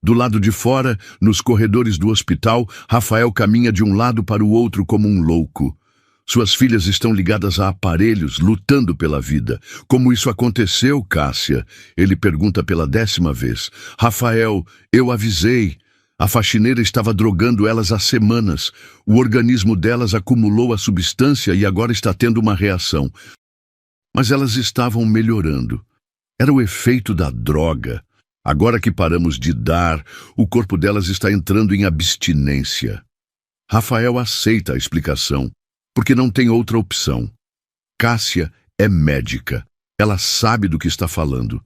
Do lado de fora, nos corredores do hospital, Rafael caminha de um lado para o outro como um louco. Suas filhas estão ligadas a aparelhos, lutando pela vida. Como isso aconteceu, Cássia? Ele pergunta pela 10ª vez. Rafael, eu avisei. A faxineira estava drogando elas há semanas. O organismo delas acumulou a substância e agora está tendo uma reação. Mas elas estavam melhorando. Era o efeito da droga. Agora que paramos de dar, o corpo delas está entrando em abstinência. Rafael aceita a explicação, porque não tem outra opção. Cássia é médica. Ela sabe do que está falando.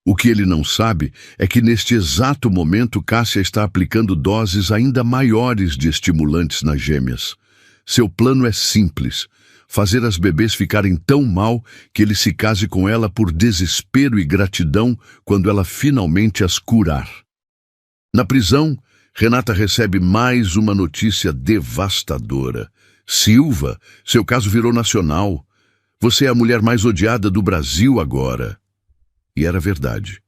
O que ele não sabe é que neste exato momento Cássia está aplicando doses ainda maiores de estimulantes nas gêmeas. Seu plano é simples: fazer as bebês ficarem tão mal que ele se case com ela por desespero e gratidão quando ela finalmente as curar. Na prisão, Renata recebe mais uma notícia devastadora. Silva, seu caso virou nacional. Você é a mulher mais odiada do Brasil agora. E era verdade.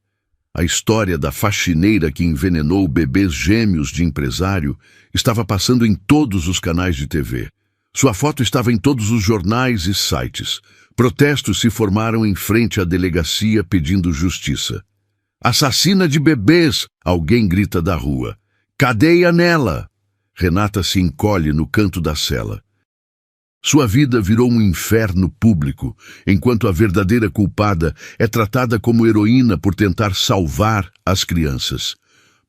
A história da faxineira que envenenou bebês gêmeos de empresário estava passando em todos os canais de TV. Sua foto estava em todos os jornais e sites. Protestos se formaram em frente à delegacia pedindo justiça. Assassina de bebês! Alguém grita da rua. Cadeia nela! Renata se encolhe no canto da cela. Sua vida virou um inferno público, enquanto a verdadeira culpada é tratada como heroína por tentar salvar as crianças.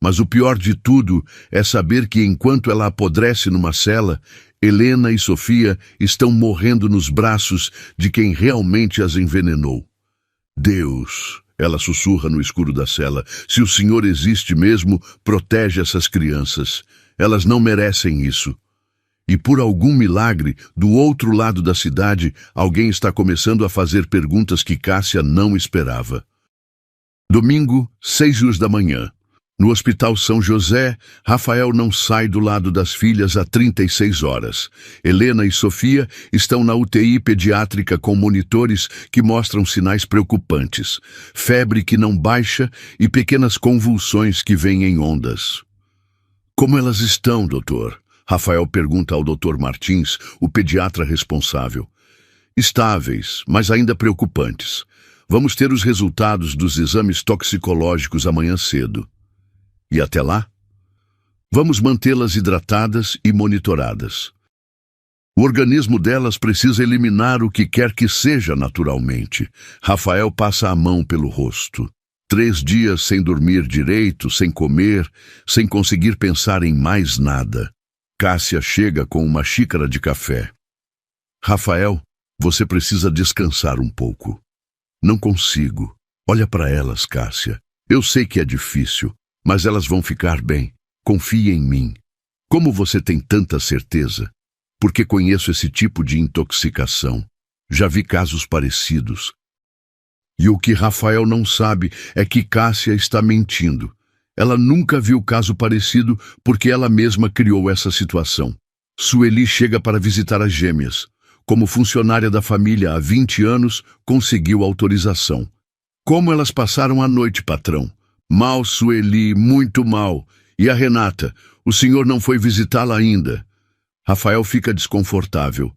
Mas o pior de tudo é saber que enquanto ela apodrece numa cela, Helena e Sofia estão morrendo nos braços de quem realmente as envenenou. Deus, ela sussurra no escuro da cela, se o Senhor existe mesmo, protege essas crianças. Elas não merecem isso. E por algum milagre, do outro lado da cidade, alguém está começando a fazer perguntas que Cássia não esperava. Domingo, 6 da manhã. No Hospital São José, Rafael não sai do lado das filhas há 36 horas. Helena e Sofia estão na UTI pediátrica com monitores que mostram sinais preocupantes. Febre que não baixa e pequenas convulsões que vêm em ondas. Como elas estão, doutor? Rafael pergunta ao Dr. Martins, o pediatra responsável. Estáveis, mas ainda preocupantes. Vamos ter os resultados dos exames toxicológicos amanhã cedo. E até lá? Vamos mantê-las hidratadas e monitoradas. O organismo delas precisa eliminar o que quer que seja naturalmente. Rafael passa a mão pelo rosto. 3 dias sem dormir direito, sem comer, sem conseguir pensar em mais nada. Cássia chega com uma xícara de café. Rafael, você precisa descansar um pouco. Não consigo. Olha para elas, Cássia. Eu sei que é difícil, mas elas vão ficar bem. Confie em mim. Como você tem tanta certeza? Porque conheço esse tipo de intoxicação. Já vi casos parecidos. E o que Rafael não sabe é que Cássia está mentindo. Ela nunca viu caso parecido porque ela mesma criou essa situação. Sueli chega para visitar as gêmeas. Como funcionária da família há 20 anos, conseguiu autorização. Como elas passaram a noite, patrão? Mal, Sueli, muito mal. E a Renata? O senhor não foi visitá-la ainda. Rafael fica desconfortável.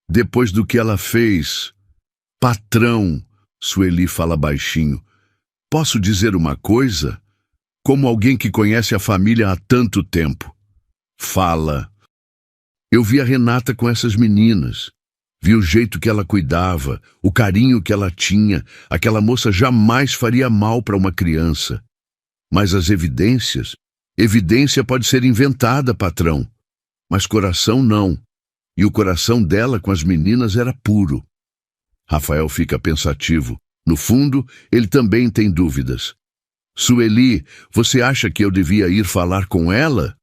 Depois do que ela fez... Patrão, Sueli fala baixinho. Posso dizer uma coisa? Como alguém que conhece a família há tanto tempo. Fala. Eu vi a Renata com essas meninas. Vi o jeito que ela cuidava, o carinho que ela tinha. Aquela moça jamais faria mal para uma criança. Mas as evidências? Evidência pode ser inventada, patrão. Mas coração não. E o coração dela com as meninas era puro. Rafael fica pensativo. No fundo, ele também tem dúvidas. Sueli, você acha que eu devia ir falar com ela?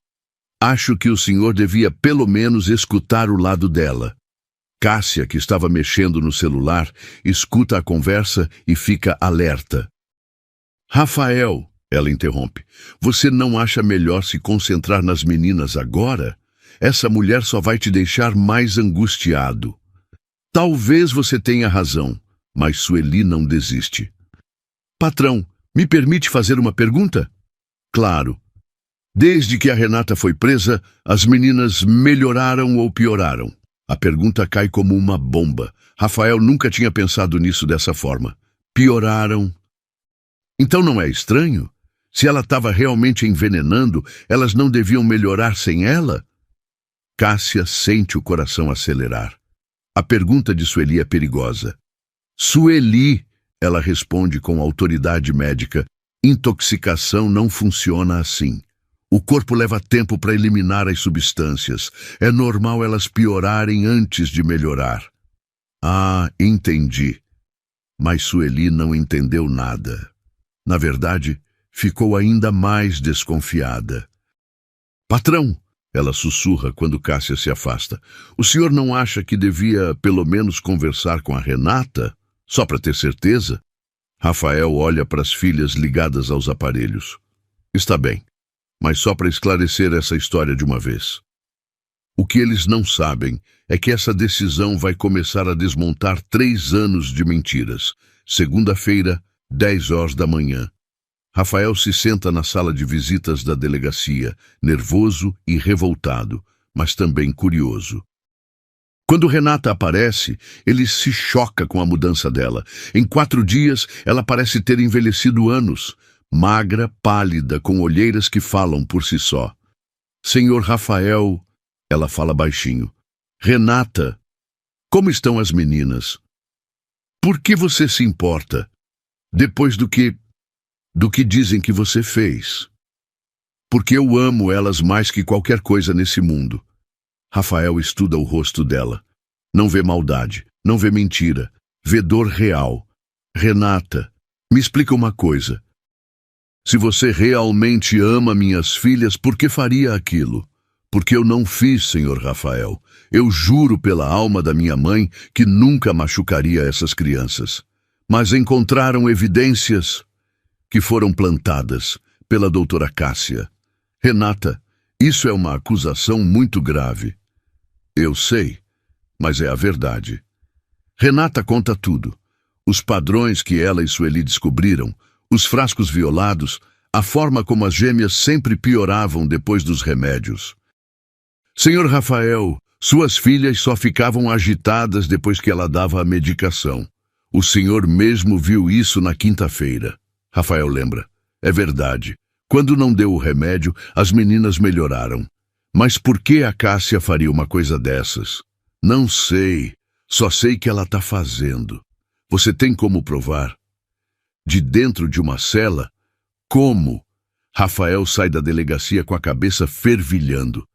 Acho que o senhor devia pelo menos escutar o lado dela. Cássia, que estava mexendo no celular, escuta a conversa e fica alerta. Rafael, ela interrompe, você não acha melhor se concentrar nas meninas agora? Essa mulher só vai te deixar mais angustiado. Talvez você tenha razão, mas Sueli não desiste. Patrão, me permite fazer uma pergunta? Claro. Desde que a Renata foi presa, as meninas melhoraram ou pioraram? A pergunta cai como uma bomba. Rafael nunca tinha pensado nisso dessa forma. Pioraram. Então não é estranho? Se ela estava realmente envenenando, elas não deviam melhorar sem ela? Cássia sente o coração acelerar. A pergunta de Sueli é perigosa. Sueli, ela responde com autoridade médica, intoxicação não funciona assim. O corpo leva tempo para eliminar as substâncias. É normal elas piorarem antes de melhorar. Ah, entendi. Mas Sueli não entendeu nada. Na verdade, ficou ainda mais desconfiada. Patrão, ela sussurra quando Cássia se afasta. O senhor não acha que devia, pelo menos, conversar com a Renata? Só para ter certeza? Rafael olha para as filhas ligadas aos aparelhos. Está bem, mas só para esclarecer essa história de uma vez. O que eles não sabem é que essa decisão vai começar a desmontar 3 anos de mentiras. Segunda-feira, 10 horas da manhã. Rafael se senta na sala de visitas da delegacia, nervoso e revoltado, mas também curioso. Quando Renata aparece, ele se choca com a mudança dela. Em 4 dias, ela parece ter envelhecido anos, magra, pálida, com olheiras que falam por si só. Senhor Rafael, ela fala baixinho. Renata, como estão as meninas? Por que você se importa? Depois do que dizem que você fez. Porque eu amo elas mais que qualquer coisa nesse mundo. Rafael estuda o rosto dela. Não vê maldade, não vê mentira, vê dor real. Renata, me explica uma coisa. Se você realmente ama minhas filhas, por que faria aquilo? Porque eu não fiz, senhor Rafael. Eu juro pela alma da minha mãe que nunca machucaria essas crianças. Mas encontraram evidências que foram plantadas pela doutora Cássia. Renata, isso é uma acusação muito grave. Eu sei, mas é a verdade. Renata conta tudo. Os padrões que ela e Sueli descobriram, os frascos violados, a forma como as gêmeas sempre pioravam depois dos remédios. Senhor Rafael, suas filhas só ficavam agitadas depois que ela dava a medicação. O senhor mesmo viu isso na quinta-feira. Rafael lembra. É verdade. Quando não deu o remédio, as meninas melhoraram. Mas por que a Cássia faria uma coisa dessas? Não sei. Só sei que ela está fazendo. Você tem como provar? De dentro de uma cela? Como? Rafael sai da delegacia com a cabeça fervilhando.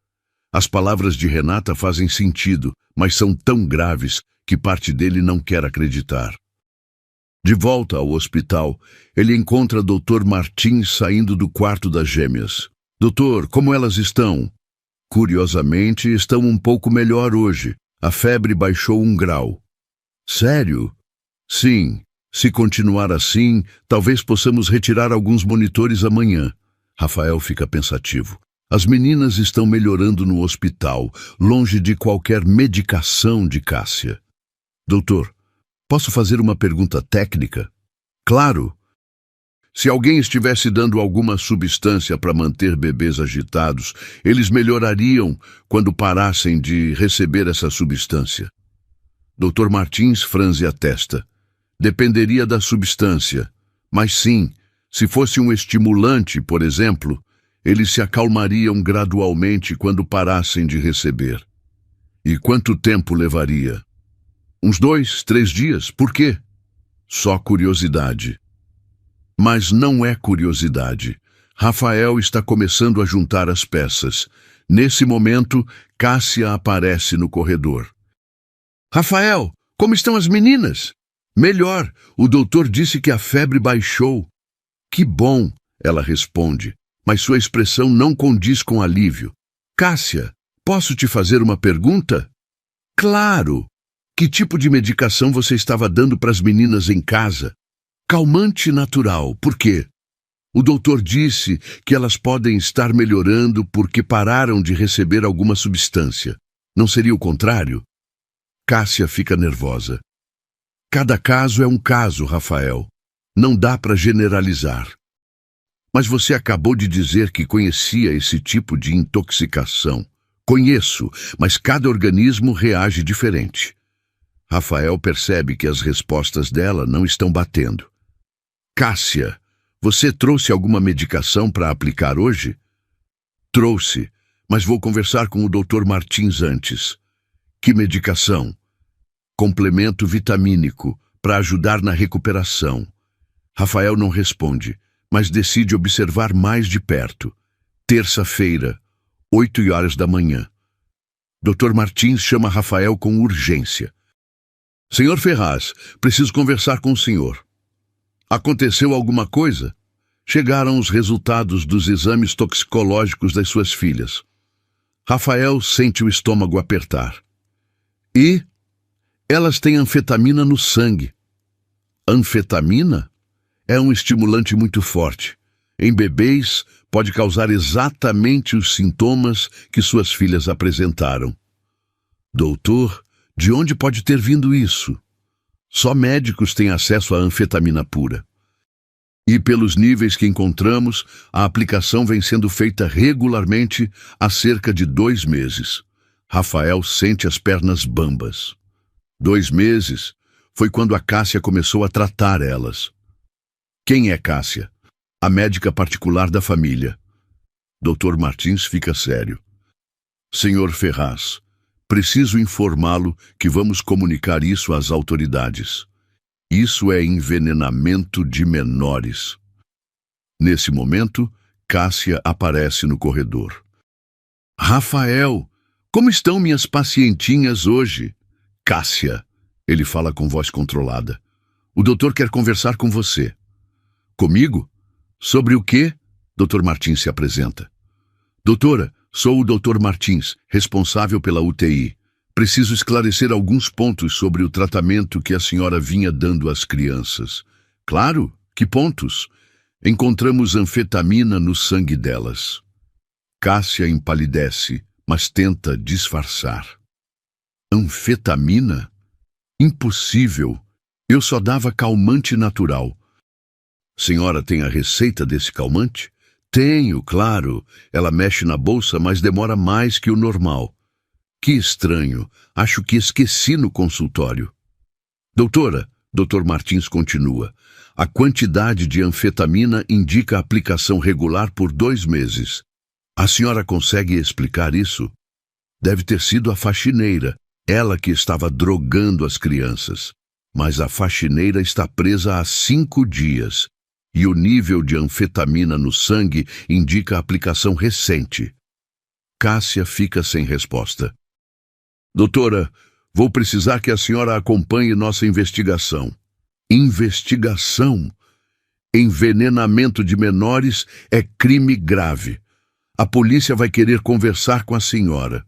As palavras de Renata fazem sentido, mas são tão graves que parte dele não quer acreditar. De volta ao hospital, ele encontra Dr. Martins saindo do quarto das gêmeas. Doutor, como elas estão? Curiosamente, estão um pouco melhor hoje. A febre baixou 1 grau. Sério? Sim. Se continuar assim, talvez possamos retirar alguns monitores amanhã. Rafael fica pensativo. As meninas estão melhorando no hospital, longe de qualquer medicação de Cássia. Doutor, posso fazer uma pergunta técnica? Claro. Se alguém estivesse dando alguma substância para manter bebês agitados, eles melhorariam quando parassem de receber essa substância. Dr. Martins franze a testa. Dependeria da substância, mas sim, se fosse um estimulante, por exemplo, eles se acalmariam gradualmente quando parassem de receber. E quanto tempo levaria? Uns 2, 3 dias. Por quê? Só curiosidade. Mas não é curiosidade. Rafael está começando a juntar as peças. Nesse momento, Cássia aparece no corredor. Rafael, como estão as meninas? Melhor, o doutor disse que a febre baixou. Que bom, ela responde, mas sua expressão não condiz com alívio. Cássia, posso te fazer uma pergunta? Claro! Que tipo de medicação você estava dando para as meninas em casa? Calmante natural, por quê? O doutor disse que elas podem estar melhorando porque pararam de receber alguma substância. Não seria o contrário? Cássia fica nervosa. Cada caso é um caso, Rafael. Não dá para generalizar. Mas você acabou de dizer que conhecia esse tipo de intoxicação. Conheço, mas cada organismo reage diferente. Rafael percebe que as respostas dela não estão batendo. Cássia, você trouxe alguma medicação para aplicar hoje? Trouxe, mas vou conversar com o Dr. Martins antes. Que medicação? Complemento vitamínico, para ajudar na recuperação. Rafael não responde, mas decide observar mais de perto. Terça-feira, 8h da manhã. Dr. Martins chama Rafael com urgência. Senhor Ferraz, preciso conversar com o senhor. Aconteceu alguma coisa? Chegaram os resultados dos exames toxicológicos das suas filhas. Rafael sente o estômago apertar. E elas têm anfetamina no sangue. Anfetamina é um estimulante muito forte. Em bebês, pode causar exatamente os sintomas que suas filhas apresentaram. Doutor, de onde pode ter vindo isso? Só médicos têm acesso à anfetamina pura. E pelos níveis que encontramos, a aplicação vem sendo feita regularmente há cerca de 2 meses. Rafael sente as pernas bambas. 2 meses foi quando a Cássia começou a tratar elas. Quem é Cássia? A médica particular da família. Dr. Martins fica sério. Senhor Ferraz, preciso informá-lo que vamos comunicar isso às autoridades. Isso é envenenamento de menores. Nesse momento, Cássia aparece no corredor. Rafael, como estão minhas pacientinhas hoje? Cássia, ele fala com voz controlada. O doutor quer conversar com você. Comigo? Sobre o quê? Dr. Martins se apresenta. Doutora, sou o Dr. Martins, responsável pela UTI. Preciso esclarecer alguns pontos sobre o tratamento que a senhora vinha dando às crianças. Claro, que pontos? Encontramos anfetamina no sangue delas. Cássia empalidece, mas tenta disfarçar. Anfetamina? Impossível. Eu só dava calmante natural. Senhora tem a receita desse calmante? Tenho, claro. Ela mexe na bolsa, mas demora mais que o normal. Que estranho. Acho que esqueci no consultório. Doutora, Dr. Martins continua. A quantidade de anfetamina indica a aplicação regular por 2 meses. A senhora consegue explicar isso? Deve ter sido a faxineira, ela que estava drogando as crianças. Mas a faxineira está presa há 5 dias. E o nível de anfetamina no sangue indica a aplicação recente. Cássia fica sem resposta. Doutora, vou precisar que a senhora acompanhe nossa investigação. Investigação? Envenenamento de menores é crime grave. A polícia vai querer conversar com a senhora.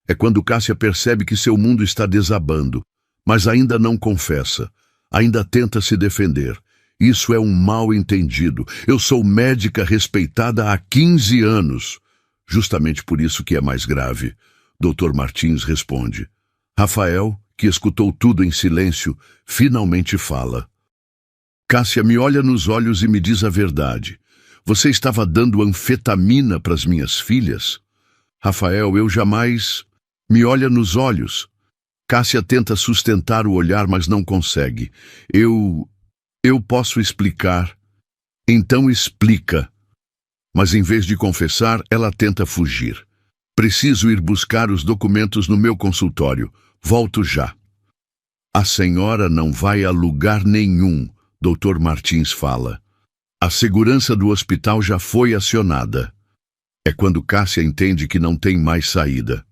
É quando Cássia percebe que seu mundo está desabando, mas ainda não confessa, ainda tenta se defender. Isso é um mal-entendido. Eu sou médica respeitada há 15 anos. Justamente por isso que é mais grave. Dr. Martins responde. Rafael, que escutou tudo em silêncio, finalmente fala. Cássia me olha nos olhos e me diz a verdade. Você estava dando anfetamina para as minhas filhas? Rafael, eu jamais... Me olha nos olhos. Cássia tenta sustentar o olhar, mas não consegue. Eu posso explicar. Então explica. Mas em vez de confessar, ela tenta fugir. Preciso ir buscar os documentos no meu consultório. Volto já. A senhora não vai a lugar nenhum, Dr. Martins fala. A segurança do hospital já foi acionada. É quando Cássia entende que não tem mais saída.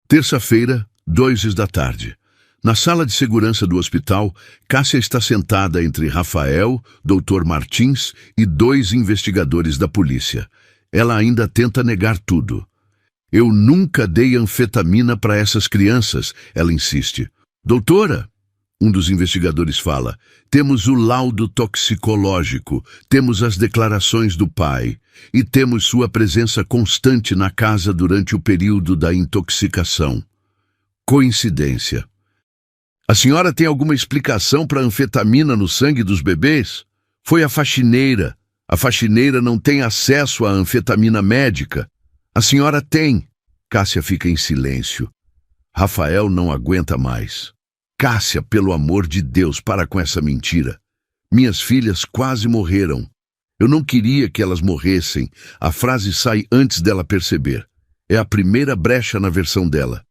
Terça-feira, 2h. Na sala de segurança do hospital, Cássia está sentada entre Rafael, Dr. Martins e 2 investigadores da polícia. Ela ainda tenta negar tudo. Eu nunca dei anfetamina para essas crianças, ela insiste. Doutora, um dos investigadores fala, temos o laudo toxicológico, temos as declarações do pai e temos sua presença constante na casa durante o período da intoxicação. Coincidência. A senhora tem alguma explicação para a anfetamina no sangue dos bebês? Foi a faxineira. A faxineira não tem acesso à anfetamina médica. A senhora tem. Cássia fica em silêncio. Rafael não aguenta mais. Cássia, pelo amor de Deus, para com essa mentira. Minhas filhas quase morreram. Eu não queria que elas morressem. A frase sai antes dela perceber. É a primeira brecha na versão dela.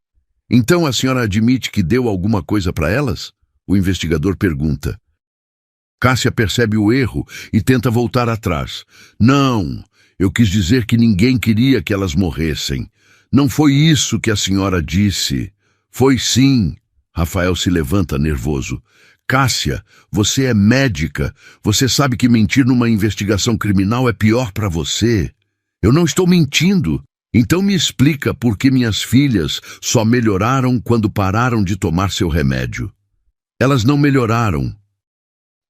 Então a senhora admite que deu alguma coisa para elas? O investigador pergunta. Cássia percebe o erro e tenta voltar atrás. Não, eu quis dizer que ninguém queria que elas morressem. Não foi isso que a senhora disse. Foi sim. Rafael se levanta nervoso. Cássia, você é médica. Você sabe que mentir numa investigação criminal é pior para você. Eu não estou mentindo. Então me explica por que minhas filhas só melhoraram quando pararam de tomar seu remédio. Elas não melhoraram.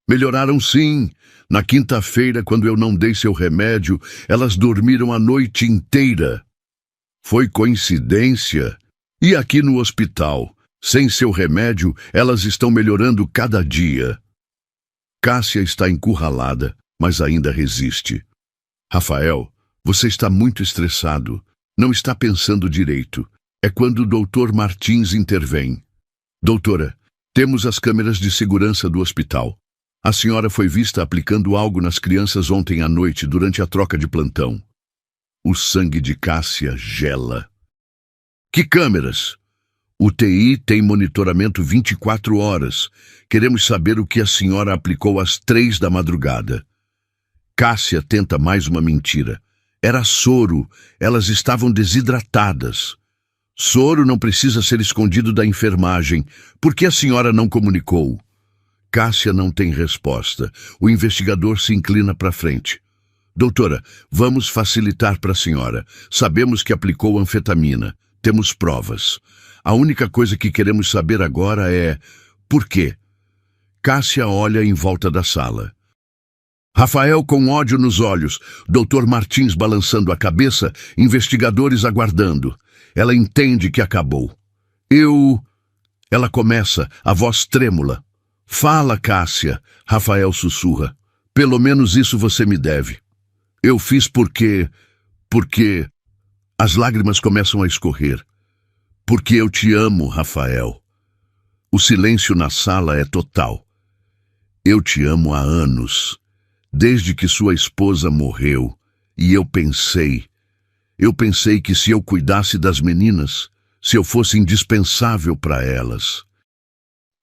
Melhoraram sim. Na quinta-feira, quando eu não dei seu remédio, elas dormiram a noite inteira. Foi coincidência? E aqui no hospital, sem seu remédio, elas estão melhorando cada dia. Cássia está encurralada, mas ainda resiste. Rafael, você está muito estressado. Não está pensando direito. É quando o Dr. Martins intervém. Doutora, temos as câmeras de segurança do hospital. A senhora foi vista aplicando algo nas crianças ontem à noite durante a troca de plantão. O sangue de Cássia gela. Que câmeras? O TI tem monitoramento 24 horas. Queremos saber o que a senhora aplicou às 3 da madrugada. Cássia tenta mais uma mentira. Era soro. Elas estavam desidratadas. Soro não precisa ser escondido da enfermagem. Por que a senhora não comunicou? Cássia não tem resposta. O investigador se inclina para frente. Doutora, vamos facilitar para a senhora. Sabemos que aplicou anfetamina. Temos provas. A única coisa que queremos saber agora é... por quê? Cássia olha em volta da sala. Rafael com ódio nos olhos, Dr. Martins balançando a cabeça, investigadores aguardando. Ela entende que acabou. Ela começa, a voz trêmula. Fala, Cássia, Rafael sussurra. Pelo menos isso você me deve. Eu fiz porque... As lágrimas começam a escorrer. Porque eu te amo, Rafael. O silêncio na sala é total. Eu te amo há anos. Desde que sua esposa morreu, e eu pensei que se eu cuidasse das meninas, se eu fosse indispensável para elas.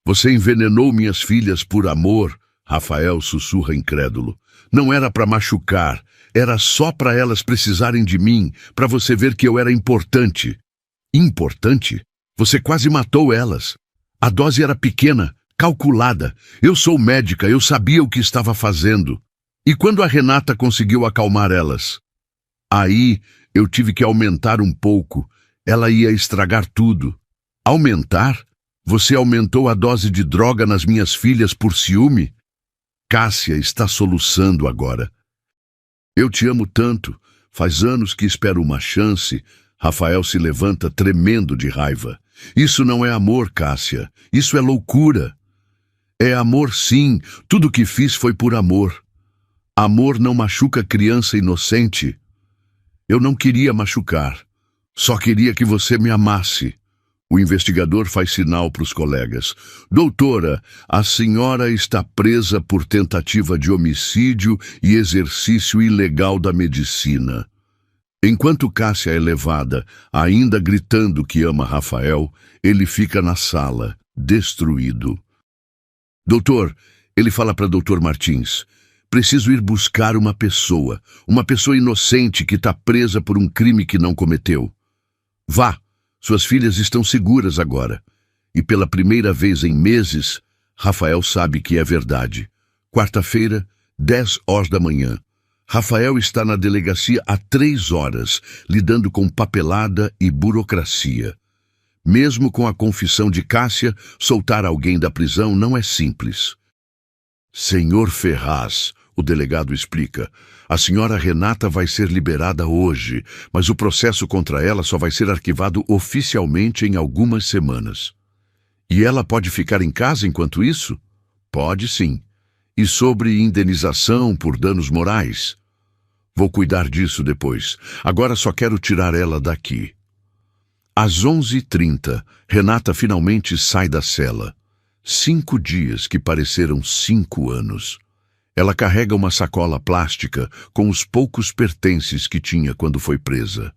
Você envenenou minhas filhas por amor, Rafael sussurra incrédulo. Não era para machucar, era só para elas precisarem de mim, para você ver que eu era importante. Importante? Você quase matou elas. A dose era pequena, calculada. Eu sou médica, eu sabia o que estava fazendo. E quando a Renata conseguiu acalmar elas? Aí eu tive que aumentar um pouco. Ela ia estragar tudo. Aumentar? Você aumentou a dose de droga nas minhas filhas por ciúme? Cássia está soluçando agora. Eu te amo tanto. Faz anos que espero uma chance. Rafael se levanta tremendo de raiva. Isso não é amor, Cássia. Isso é loucura. É amor, sim. Tudo que fiz foi por amor. Amor não machuca criança inocente. Eu não queria machucar. Só queria que você me amasse. O investigador faz sinal para os colegas. Doutora, a senhora está presa por tentativa de homicídio e exercício ilegal da medicina. Enquanto Cássia é levada, ainda gritando que ama Rafael, ele fica na sala, destruído. Doutor, ele fala para Dr. Martins, preciso ir buscar uma pessoa inocente que está presa por um crime que não cometeu. Vá, suas filhas estão seguras agora. E pela primeira vez em meses, Rafael sabe que é verdade. Quarta-feira, 10 horas da manhã. Rafael está na delegacia há 3 horas, lidando com papelada e burocracia. Mesmo com a confissão de Cássia, soltar alguém da prisão não é simples. Senhor Ferraz, O delegado explica. A senhora Renata vai ser liberada hoje, mas o processo contra ela só vai ser arquivado oficialmente em algumas semanas. E ela pode ficar em casa enquanto isso? Pode sim. E sobre indenização por danos morais? Vou cuidar disso depois. Agora só quero tirar ela daqui. Às 11h30, Renata finalmente sai da cela. 5 dias que pareceram 5 anos. Ela carrega uma sacola plástica com os poucos pertences que tinha quando foi presa.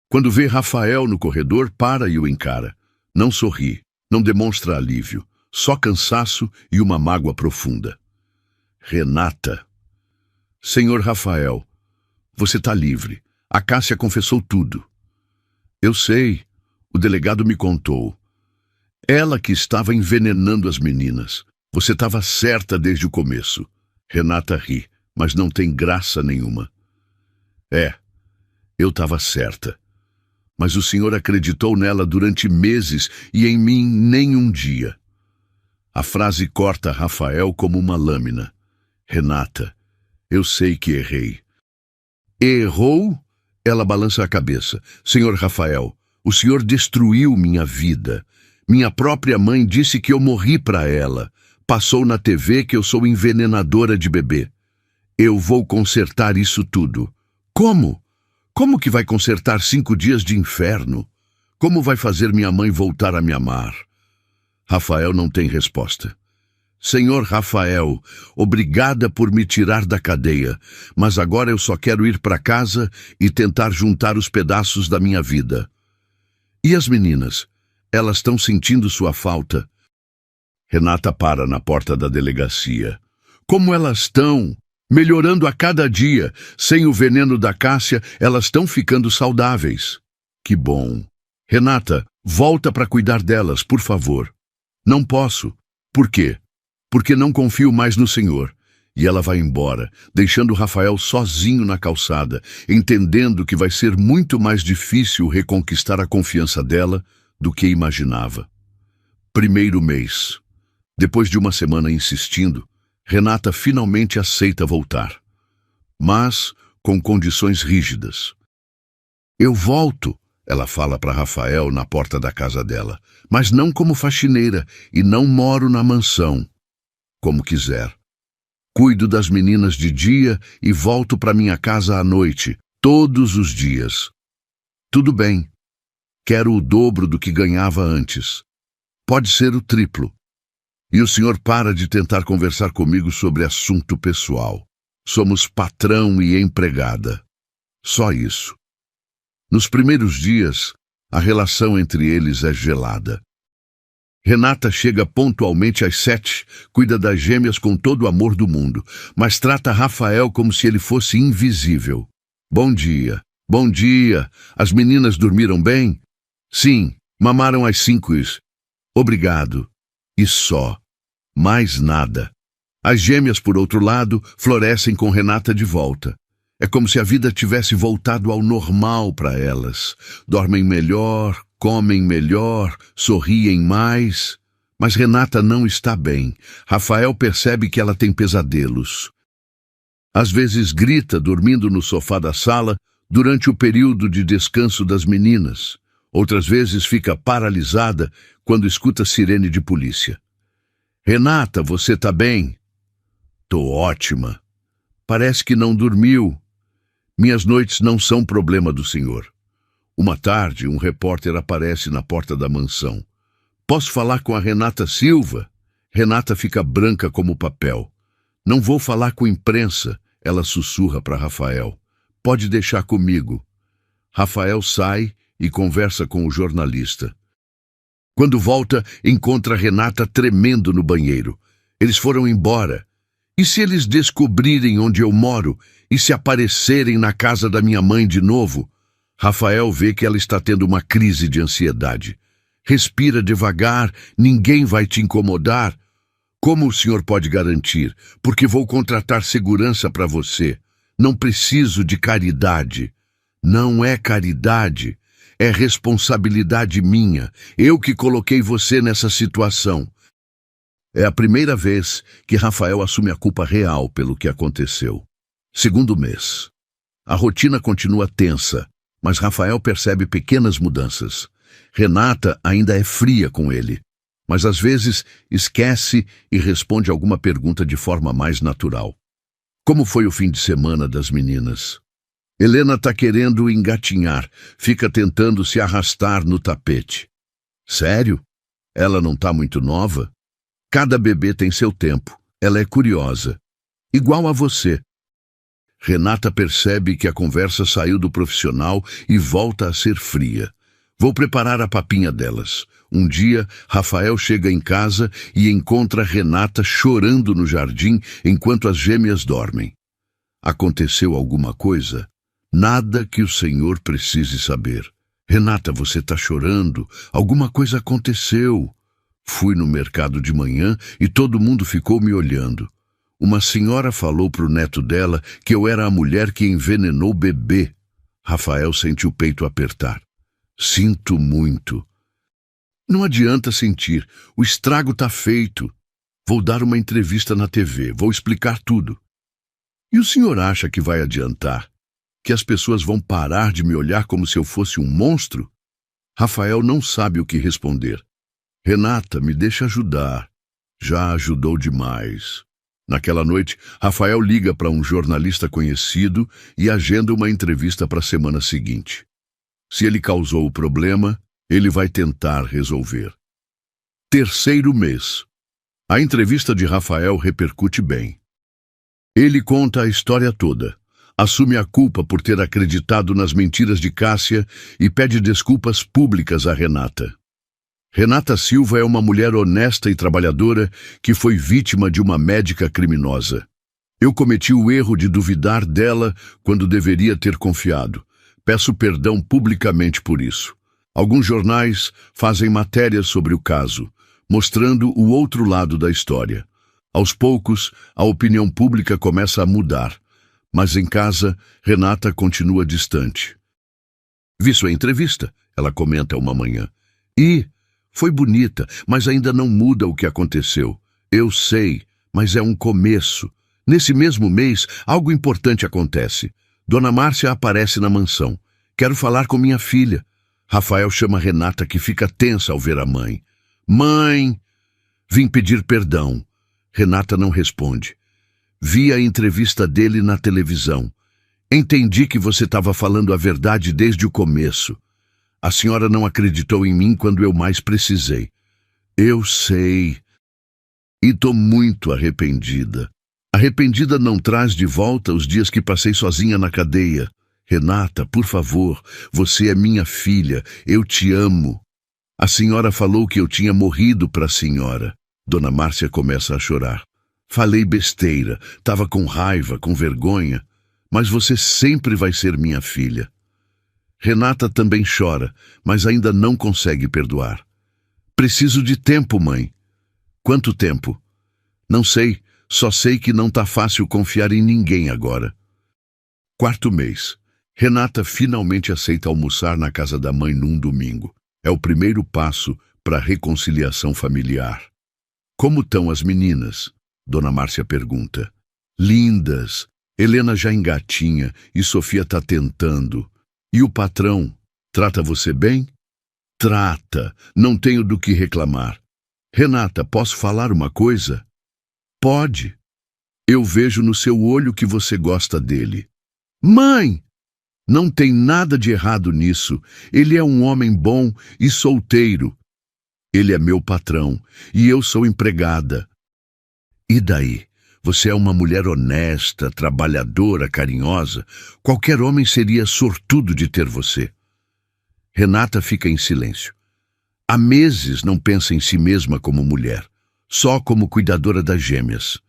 Quando vê Rafael no corredor, para e o encara. Não sorri, não demonstra alívio, só cansaço e uma mágoa profunda. Renata. Senhor Rafael, você está livre. A Cássia confessou tudo. Eu sei, o delegado me contou. Ela que estava envenenando as meninas. Você estava certa desde o começo. Renata ri, mas não tem graça nenhuma. Eu estava certa. Mas o senhor acreditou nela durante meses e em mim nem um dia. A frase corta Rafael como uma lâmina. Renata, eu sei que errei. Errou? Ela balança a cabeça. Senhor Rafael, o senhor destruiu minha vida. Minha própria mãe disse que eu morri para ela. Passou na TV que eu sou envenenadora de bebê. Eu vou consertar isso tudo. Como? Como que vai consertar 5 dias de inferno? Como vai fazer minha mãe voltar a me amar? Rafael não tem resposta. Senhor Rafael, obrigada por me tirar da cadeia, mas agora eu só quero ir para casa e tentar juntar os pedaços da minha vida. E as meninas? Elas estão sentindo sua falta. Renata para na porta da delegacia. Como elas estão? Melhorando a cada dia. Sem o veneno da Cássia, elas estão ficando saudáveis. Que bom. Renata, volta para cuidar delas, por favor. Não posso. Por quê? Porque não confio mais no Senhor. E ela vai embora, deixando Rafael sozinho na calçada, entendendo que vai ser muito mais difícil reconquistar a confiança dela do que imaginava. 1º mês. Depois de uma semana insistindo, Renata finalmente aceita voltar. Mas com condições rígidas. Eu volto, ela fala para Rafael na porta da casa dela, mas não como faxineira e não moro na mansão. Como quiser. Cuido das meninas de dia e volto para minha casa à noite, todos os dias. Tudo bem. Quero o dobro do que ganhava antes. Pode ser o triplo. E o senhor para de tentar conversar comigo sobre assunto pessoal. Somos patrão e empregada. Só isso. Nos primeiros dias, a relação entre eles é gelada. Renata chega pontualmente às 7, cuida das gêmeas com todo o amor do mundo, mas trata Rafael como se ele fosse invisível. Bom dia. Bom dia. As meninas dormiram bem? Sim, mamaram às 5. Obrigado. E só. Mais nada. As gêmeas, por outro lado, florescem com Renata de volta. É como se a vida tivesse voltado ao normal para elas. Dormem melhor, comem melhor, sorriem mais. Mas Renata não está bem. Rafael percebe que ela tem pesadelos. Às vezes grita dormindo no sofá da sala durante o período de descanso das meninas. Outras vezes fica paralisada quando escuta sirene de polícia. Renata, você tá bem? Tô ótima. Parece que não dormiu. Minhas noites não são problema do senhor. Uma tarde, um repórter aparece na porta da mansão. Posso falar com a Renata Silva? Renata fica branca como papel. Não vou falar com imprensa, ela sussurra para Rafael. Pode deixar comigo. Rafael sai e conversa com o jornalista. Quando volta, encontra Renata tremendo no banheiro. Eles foram embora. E se eles descobrirem onde eu moro e se aparecerem na casa da minha mãe de novo? Rafael vê que ela está tendo uma crise de ansiedade. Respira devagar, ninguém vai te incomodar. Como o senhor pode garantir? Porque vou contratar segurança para você. Não preciso de caridade. Não é caridade. É responsabilidade minha. Eu que coloquei você nessa situação. É a primeira vez que Rafael assume a culpa real pelo que aconteceu. Segundo mês. A rotina continua tensa, mas Rafael percebe pequenas mudanças. Renata ainda é fria com ele, mas às vezes esquece e responde alguma pergunta de forma mais natural. Como foi o fim de semana das meninas? Helena tá querendo engatinhar, fica tentando se arrastar no tapete. Sério? Ela não tá muito nova? Cada bebê tem seu tempo. Ela é curiosa. Igual a você. Renata percebe que a conversa saiu do profissional e volta a ser fria. Vou preparar a papinha delas. Um dia, Rafael chega em casa e encontra Renata chorando no jardim enquanto as gêmeas dormem. Aconteceu alguma coisa? Nada que o senhor precise saber. Renata, você tá chorando? Alguma coisa aconteceu. Fui no mercado de manhã e todo mundo ficou me olhando. Uma senhora falou pro neto dela que eu era a mulher que envenenou o bebê. Rafael sente o peito apertar. Sinto muito. Não adianta sentir, o estrago tá feito. Vou dar uma entrevista na TV, vou explicar tudo. E o senhor acha que vai adiantar? Que as pessoas vão parar de me olhar como se eu fosse um monstro? Rafael não sabe o que responder. Renata, me deixa ajudar. Já ajudou demais. Naquela noite, Rafael liga para um jornalista conhecido e agenda uma entrevista para a semana seguinte. Se ele causou o problema, ele vai tentar resolver. Terceiro mês. A entrevista de Rafael repercute bem. Ele conta a história toda, assume a culpa por ter acreditado nas mentiras de Cássia e pede desculpas públicas a Renata. Renata Silva é uma mulher honesta e trabalhadora que foi vítima de uma médica criminosa. Eu cometi o erro de duvidar dela quando deveria ter confiado. Peço perdão publicamente por isso. Alguns jornais fazem matérias sobre o caso, mostrando o outro lado da história. Aos poucos, a opinião pública começa a mudar, mas em casa, Renata continua distante. Vi sua entrevista, ela comenta uma manhã. E foi bonita, mas ainda não muda o que aconteceu. Eu sei, mas é um começo. Nesse mesmo mês, algo importante acontece. Dona Márcia aparece na mansão. Quero falar com minha filha. Rafael chama Renata, que fica tensa ao ver a mãe. Mãe! Vim pedir perdão. Renata não responde. Vi a entrevista dele na televisão. Entendi que você estava falando a verdade desde o começo. A senhora não acreditou em mim quando eu mais precisei. Eu sei. E tô muito arrependida. Arrependida não traz de volta os dias que passei sozinha na cadeia. Renata, por favor, você é minha filha. Eu te amo. A senhora falou que eu tinha morrido para a senhora. Dona Márcia começa a chorar. Falei besteira. Tava com raiva, com vergonha. Mas você sempre vai ser minha filha. Renata também chora, mas ainda não consegue perdoar. Preciso de tempo, mãe. Quanto tempo? Não sei, só sei que não tá fácil confiar em ninguém agora. Quarto mês. Renata finalmente aceita almoçar na casa da mãe num domingo. É o primeiro passo para a reconciliação familiar. Como estão as meninas? Dona Márcia pergunta. Lindas. Helena já engatinha e Sofia tá tentando. E o patrão, trata você bem? Trata, não tenho do que reclamar. Renata, posso falar uma coisa? Pode. Eu vejo no seu olho que você gosta dele. Mãe! Não tem nada de errado nisso. Ele é um homem bom e solteiro. Ele é meu patrão e eu sou empregada. E daí? Você é uma mulher honesta, trabalhadora, carinhosa. Qualquer homem seria sortudo de ter você. Renata fica em silêncio. Há meses não pensa em si mesma como mulher, só como cuidadora das gêmeas.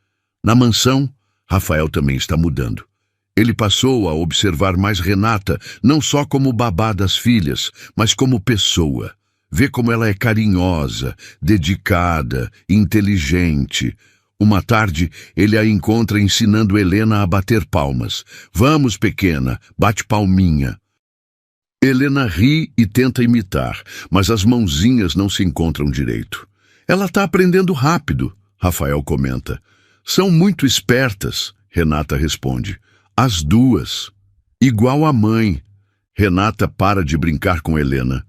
Na mansão, Rafael também está mudando. Ele passou a observar mais Renata, não só como babá das filhas, mas como pessoa. Vê como ela é carinhosa, dedicada, inteligente. Uma tarde, ele a encontra ensinando Helena a bater palmas. Vamos, pequena, bate palminha. Helena ri e tenta imitar, mas as mãozinhas não se encontram direito. Ela está aprendendo rápido. Rafael comenta. São muito espertas, Renata responde. As duas. Igual a mãe. Renata para de brincar com Helena.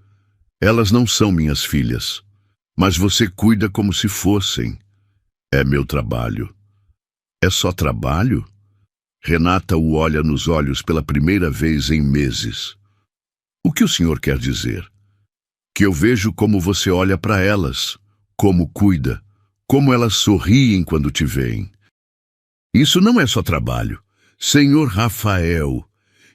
Elas não são minhas filhas, mas você cuida como se fossem. É meu trabalho. É só trabalho? Renata o olha nos olhos pela primeira vez em meses. O que o senhor quer dizer? Que eu vejo como você olha para elas, como cuida, como elas sorriem quando te veem. Isso não é só trabalho, senhor Rafael.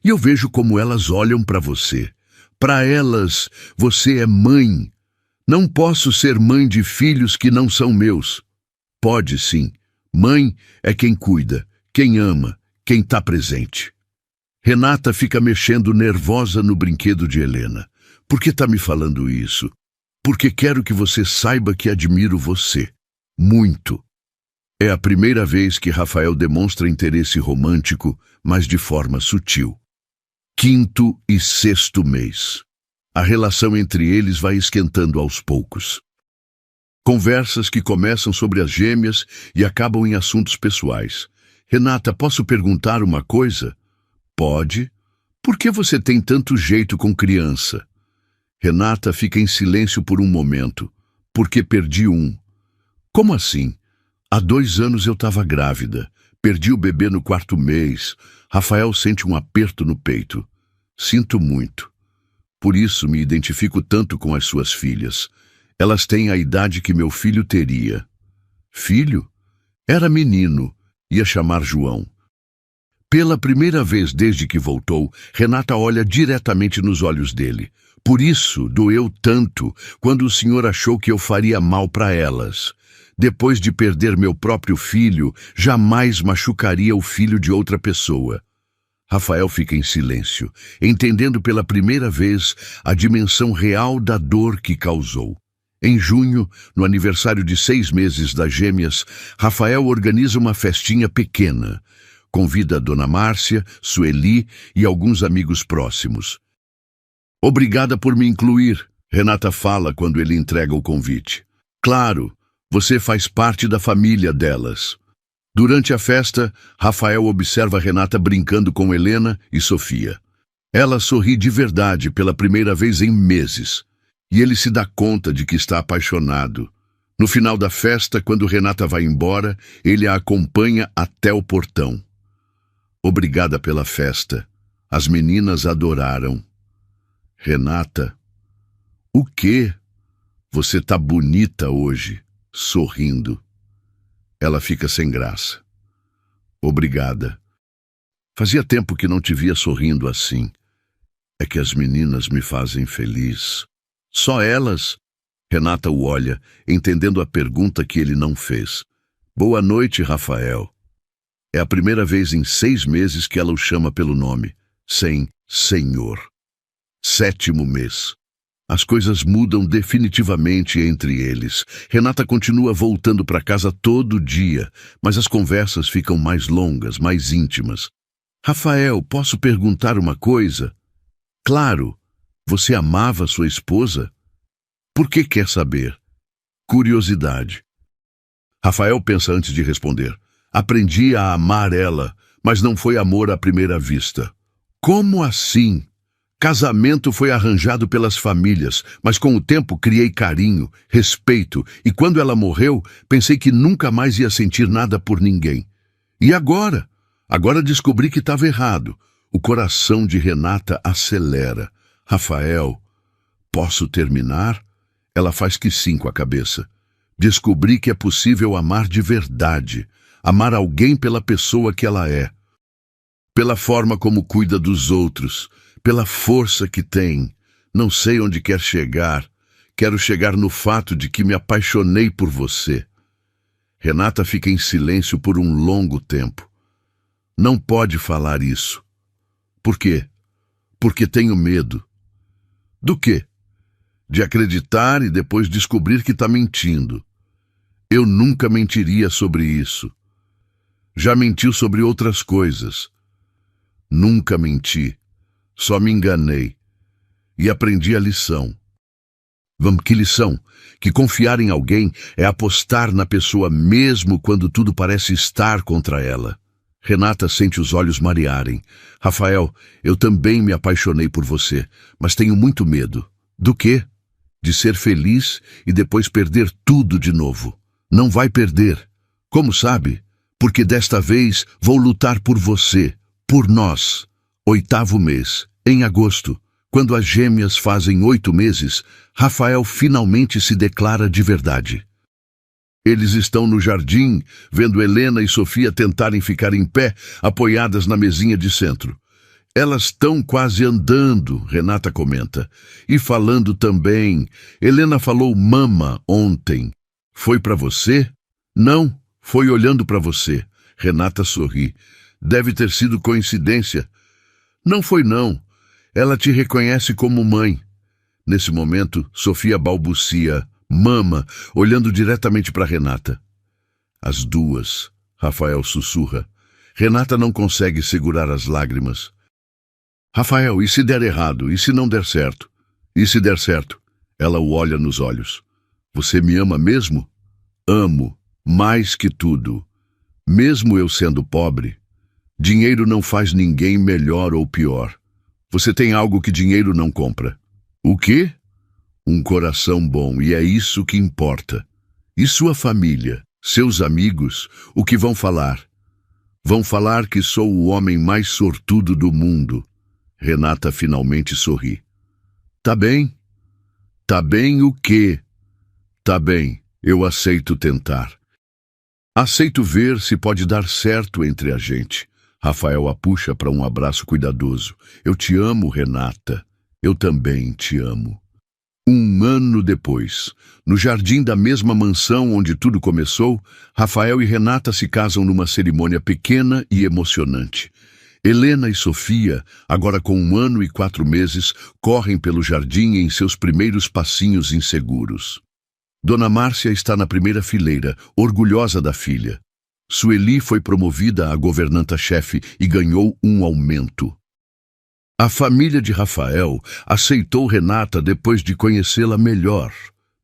E eu vejo como elas olham para você. Para elas, você é mãe. Não posso ser mãe de filhos que não são meus. Pode sim. Mãe é quem cuida, quem ama, quem está presente. Renata fica mexendo nervosa no brinquedo de Helena. Por que está me falando isso? Porque quero que você saiba que admiro você. Muito. É a primeira vez que Rafael demonstra interesse romântico, mas de forma sutil. 5º e 6º mês. A relação entre eles vai esquentando aos poucos. Conversas que começam sobre as gêmeas e acabam em assuntos pessoais. Renata, posso perguntar uma coisa? Pode. Por que você tem tanto jeito com criança? Renata fica em silêncio por um momento. Porque perdi um. Como assim? Há 2 anos eu estava grávida. Perdi o bebê no 4º mês. Rafael sente um aperto no peito. Sinto muito. Por isso me identifico tanto com as suas filhas. Elas têm a idade que meu filho teria. Filho? Era menino. Ia chamar João. Pela primeira vez desde que voltou, Renata olha diretamente nos olhos dele. Por isso doeu tanto quando o senhor achou que eu faria mal para elas. Depois de perder meu próprio filho, jamais machucaria o filho de outra pessoa. Rafael fica em silêncio, entendendo pela primeira vez a dimensão real da dor que causou. Em junho, no aniversário de 6 meses das gêmeas, Rafael organiza uma festinha pequena. Convida a Dona Márcia, Sueli e alguns amigos próximos. Obrigada por me incluir, Renata fala quando ele entrega o convite. Claro, você faz parte da família delas. Durante a festa, Rafael observa Renata brincando com Helena e Sofia. Ela sorri de verdade pela primeira vez em meses. E ele se dá conta de que está apaixonado. No final da festa, quando Renata vai embora, ele a acompanha até o portão. Obrigada pela festa. As meninas adoraram. Renata, o quê? Você tá bonita hoje, sorrindo. Ela fica sem graça. Obrigada. Fazia tempo que não te via sorrindo assim. É que as meninas me fazem feliz. Só elas? Renata o olha, entendendo a pergunta que ele não fez. Boa noite, Rafael. É a primeira vez em 6 meses que ela o chama pelo nome, sem senhor. 7º mês. As coisas mudam definitivamente entre eles. Renata continua voltando para casa todo dia, mas as conversas ficam mais longas, mais íntimas. Rafael, posso perguntar uma coisa? Claro. Você amava sua esposa? Por que quer saber? Curiosidade. Rafael pensa antes de responder. Aprendi a amar ela, mas não foi amor à primeira vista. Como assim? Casamento foi arranjado pelas famílias, mas com o tempo criei carinho, respeito, e quando ela morreu, pensei que nunca mais ia sentir nada por ninguém. E agora? Agora descobri que estava errado. O coração de Renata acelera. Rafael, posso terminar? Ela faz que sim com a cabeça. Descobri que é possível amar de verdade, amar alguém pela pessoa que ela é, pela forma como cuida dos outros, pela força que tem. Não sei onde quer chegar. Quero chegar no fato de que me apaixonei por você. Renata fica em silêncio por um longo tempo. Não pode falar isso. Por quê? Porque tenho medo. Do quê? De acreditar e depois descobrir que está mentindo. Eu nunca mentiria sobre isso. Já mentiu sobre outras coisas. Nunca menti. Só me enganei. E aprendi a lição. Vamos, que lição! Que confiar em alguém é apostar na pessoa mesmo quando tudo parece estar contra ela. Renata sente os olhos marearem. Rafael, eu também me apaixonei por você, mas tenho muito medo. Do quê? De ser feliz e depois perder tudo de novo. Não vai perder. Como sabe? Porque desta vez vou lutar por você, por nós. 8º mês, em agosto, quando as gêmeas fazem 8 meses, Rafael finalmente se declara de verdade. Eles estão no jardim, vendo Helena e Sofia tentarem ficar em pé, apoiadas na mesinha de centro. Elas estão quase andando, Renata comenta. E falando também. Helena falou mama ontem. Foi para você? Não, foi olhando para você. Renata sorri. Deve ter sido coincidência. Não foi não. Ela te reconhece como mãe. Nesse momento, Sofia balbucia mama, olhando diretamente para Renata. As duas, Rafael sussurra. Renata não consegue segurar as lágrimas. Rafael, e se der errado? E se não der certo? E se der certo? Ela o olha nos olhos. Você me ama mesmo? Amo, mais que tudo. Mesmo eu sendo pobre, dinheiro não faz ninguém melhor ou pior. Você tem algo que dinheiro não compra. O quê? Um coração bom, e é isso que importa. E sua família, seus amigos, o que vão falar? Vão falar que sou o homem mais sortudo do mundo. Renata finalmente sorri. Tá bem? Tá bem o quê? Tá bem, eu aceito tentar. Aceito ver se pode dar certo entre a gente. Rafael a puxa para um abraço cuidadoso. Eu te amo, Renata. Eu também te amo. 1 ano depois, no jardim da mesma mansão onde tudo começou, Rafael e Renata se casam numa cerimônia pequena e emocionante. Helena e Sofia, agora com 1 ano e 4 meses, correm pelo jardim em seus primeiros passinhos inseguros. Dona Márcia está na primeira fileira, orgulhosa da filha. Sueli foi promovida a governanta-chefe e ganhou um aumento. A família de Rafael aceitou Renata depois de conhecê-la melhor.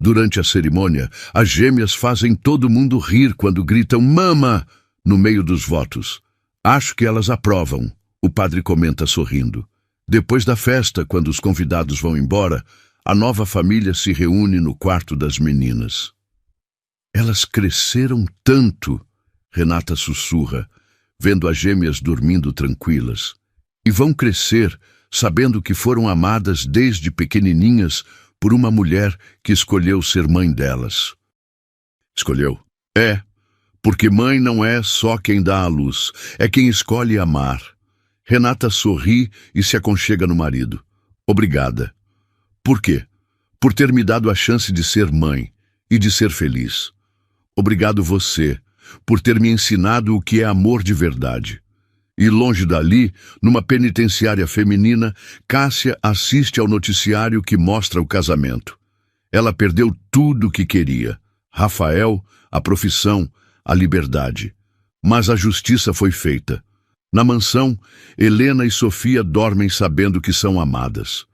Durante a cerimônia, as gêmeas fazem todo mundo rir quando gritam "Mama!" no meio dos votos. Acho que elas aprovam, o padre comenta sorrindo. Depois da festa, quando os convidados vão embora, a nova família se reúne no quarto das meninas. Elas cresceram tanto, Renata sussurra, vendo as gêmeas dormindo tranquilas. E vão crescer sabendo que foram amadas desde pequenininhas por uma mulher que escolheu ser mãe delas. Escolheu? É, porque mãe não é só quem dá à luz, é quem escolhe amar. Renata sorri e se aconchega no marido. Obrigada. Por quê? Por ter me dado a chance de ser mãe e de ser feliz. Obrigado você, por ter me ensinado o que é amor de verdade. E longe dali, numa penitenciária feminina, Cássia assiste ao noticiário que mostra o casamento. Ela perdeu tudo o que queria. Rafael, a profissão, a liberdade. Mas a justiça foi feita. Na mansão, Helena e Sofia dormem sabendo que são amadas.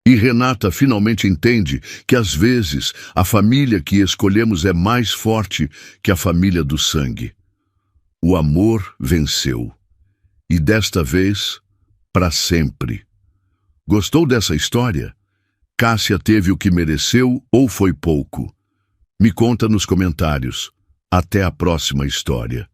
E Renata finalmente entende que às vezes a família que escolhemos é mais forte que a família do sangue. O amor venceu. E desta vez, para sempre. Gostou dessa história? Cássia teve o que mereceu ou foi pouco? Me conta nos comentários. Até a próxima história.